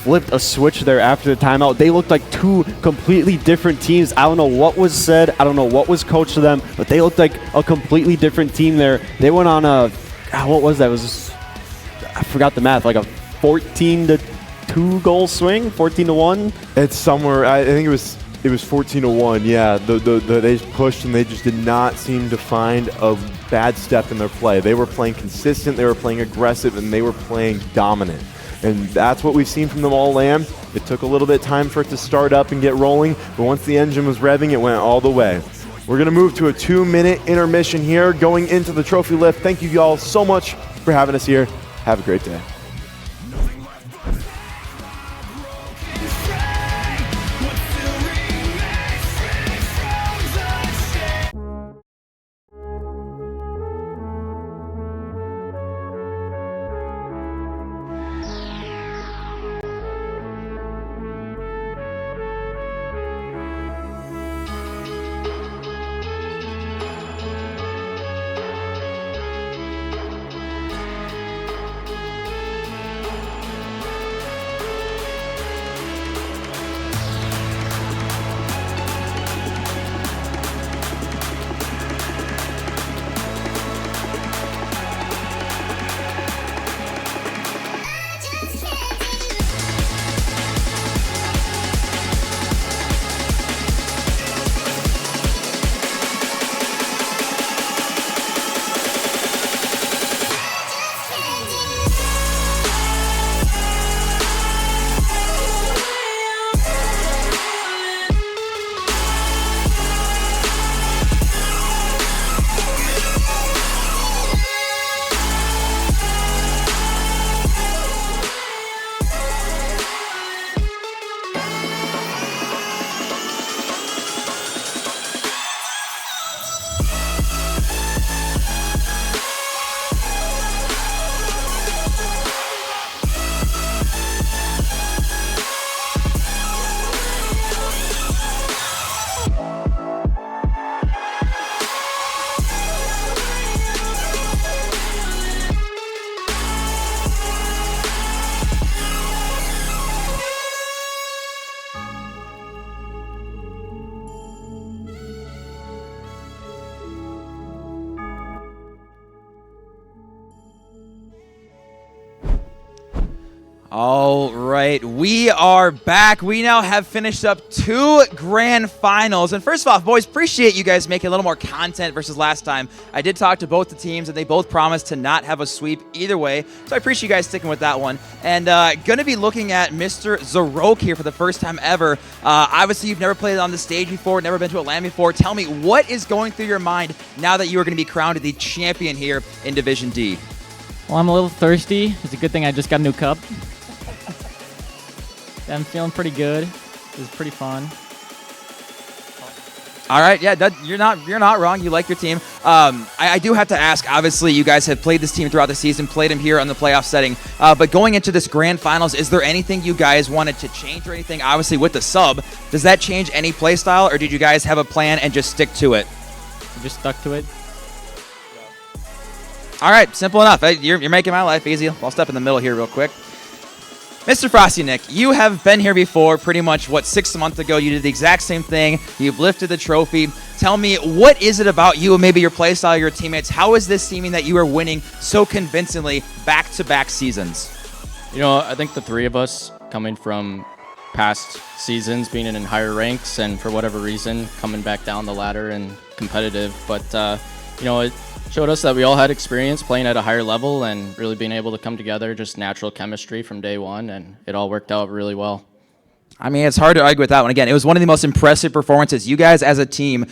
Speaker 2: flipped a switch there after the timeout. They looked like 2 completely different teams. I don't know what was said. I don't know what was coached to them, but they looked like a completely different team there. They went on a, what was that? It was, I forgot the math, like a 14-2 goal swing, 14-1.
Speaker 1: It's somewhere. I think it was 14-1. Yeah, they just pushed and they just did not seem to find a bad step in their play. They were playing consistent. They were playing aggressive, and they were playing dominant. And that's what we've seen from them all LAN. It took a little bit of time for it to start up and get rolling, but once the engine was revving, it went all the way. We're going to move to a 2-minute intermission here going into the trophy lift. Thank you all so much for having us here. Have a great day.
Speaker 3: All right, we are back. We now have finished up 2 grand finals. And first off, boys, appreciate you guys making a little more content versus last time. I did talk to both the teams, and they both promised to not have a sweep either way. So I appreciate you guys sticking with that one. And going to be looking at Mr. Zarok here for the first time ever. Obviously, you've never played on the stage before, never been to a LAN before. Tell me, what is going through your mind now that you are going to be crowned the champion here in Division D?
Speaker 4: Well, I'm a little thirsty. It's a good thing I just got a new cup. I'm feeling pretty good. It was pretty fun.
Speaker 3: All right, yeah, you're not wrong. You like your team. I do have to ask. Obviously, you guys have played this team throughout the season, played them here on the playoff setting. But going into this grand finals, is there anything you guys wanted to change or anything? Obviously, with the sub, does that change any play style, or did you guys have a plan and just stick to it?
Speaker 4: We just stuck to it.
Speaker 3: All right, simple enough. You're making my life easy. I'll step in the middle here real quick. Mr. Frosty Nick, you have been here before pretty much, 6 months ago. You did the exact same thing. You've lifted the trophy. Tell me, what is it about you and maybe your playstyle, your teammates? How is this seeming that you are winning so convincingly back-to-back seasons?
Speaker 5: You know, I think the 3 of us coming from past seasons, being in higher ranks, and for whatever reason, coming back down the ladder and competitive. But, you know, it showed us that we all had experience playing at a higher level and really being able to come together, just natural chemistry from day one, and it all worked out really well.
Speaker 3: I mean, it's hard to argue with that one. Again, it was one of the most impressive performances. You guys as a team,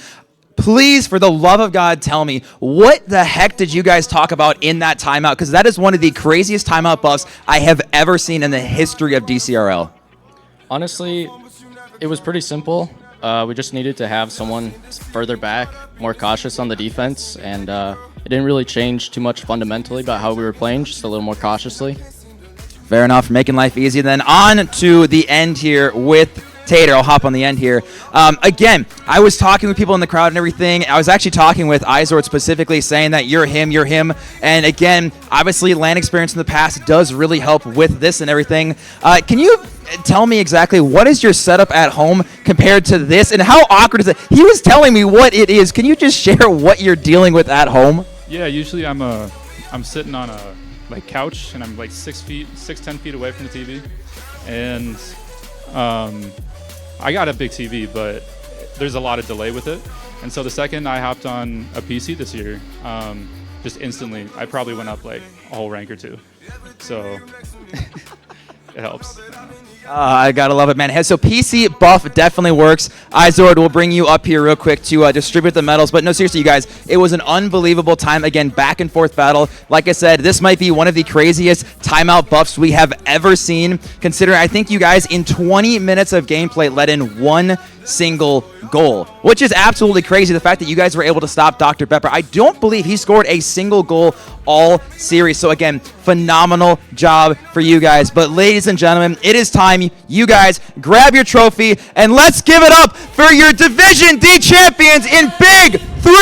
Speaker 3: please, for the love of God, tell me, what the heck did you guys talk about in that timeout? Because that is one of the craziest timeout buffs I have ever seen in the history of DCRL.
Speaker 5: Honestly, it was pretty simple. We just needed to have someone further back, more cautious on the defense, and it didn't really change too much fundamentally about how we were playing, just a little more cautiously.
Speaker 3: Fair enough, making life easy. Then on to the end here with Tater. I'll hop on the end here. Again, I was talking with people in the crowd and everything. I was actually talking with Izord specifically, saying that you're him. And again, obviously, LAN experience in the past does really help with this and everything. Can you tell me exactly what is your setup at home compared to this, and how awkward is it? He was telling me what it is. Can you just share what you're dealing with at home?
Speaker 6: Yeah, usually I'm sitting on a couch, and I'm like 10 feet away from the TV, and I got a big TV, but there's a lot of delay with it. And so the second I hopped on a PC this year, just instantly, I probably went up like a whole rank or 2. So it helps.
Speaker 3: I gotta love it, man. So PC buff definitely works. Izord will bring you up here real quick to distribute the medals. But no, seriously, you guys, it was an unbelievable time. Again, back and forth battle. Like I said, this might be one of the craziest timeout buffs we have ever seen. Considering, I think you guys in 20 minutes of gameplay let in 1 single goal, which is absolutely crazy. The fact that you guys were able to stop Dr. Pepper. I don't believe he scored a single goal all series. So again, phenomenal job for you guys. But ladies and gentlemen, it is time. You guys grab your trophy and let's give it up for your Division D champions in Big 3!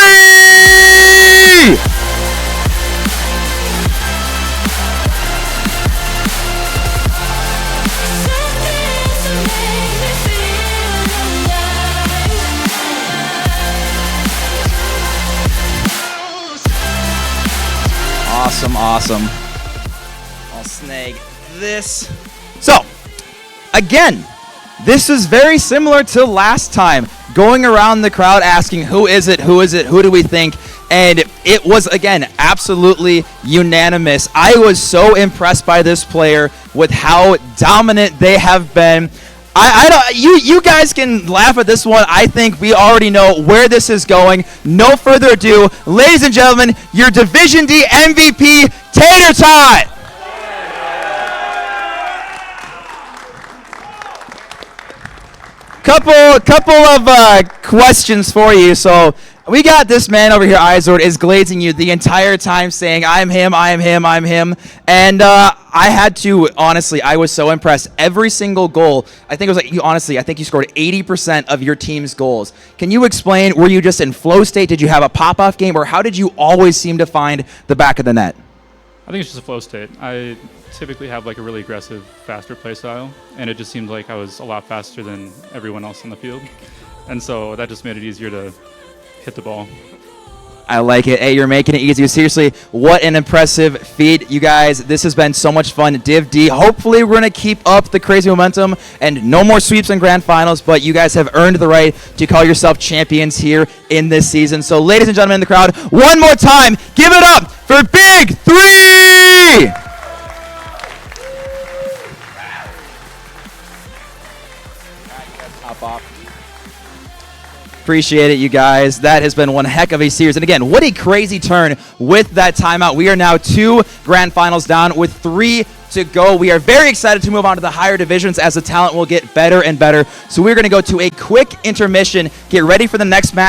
Speaker 3: Awesome. I'll snag this. So, again, this is very similar to last time. Going around the crowd asking, who is it, who do we think? And it was, again, absolutely unanimous. I was so impressed by this player with how dominant they have been. You guys can laugh at this one. I think we already know where this is going. No further ado, ladies and gentlemen, your Division D MVP, Tater Tot. Couple of questions for you. So we got this man over here, Izord, is glazing you the entire time, saying, I'm him. And I had to, honestly, I was so impressed. Every single goal, I think it was like, I think you scored 80% of your team's goals. Can you explain, were you just in flow state? Did you have a pop-off game? Or how did you always seem to find the back of the net?
Speaker 6: I think it's just a flow state. I typically have like a really aggressive, faster play style, and it just seemed like I was a lot faster than everyone else in the field. And so that just made it easier to hit the ball.
Speaker 3: I like it. Hey, you're making it easy. Seriously, what an impressive feat, you guys. This has been so much fun. Div D. Hopefully, we're going to keep up the crazy momentum and no more sweeps in grand finals, but you guys have earned the right to call yourself champions here in this season. So, ladies and gentlemen in the crowd, one more time, give it up for Big 3! Appreciate it, you guys. That has been one heck of a series. And again, what a crazy turn with that timeout. We are now 2 grand finals down with 3 to go. We are very excited to move on to the higher divisions as the talent will get better and better. So we're going to go to a quick intermission, get ready for the next match.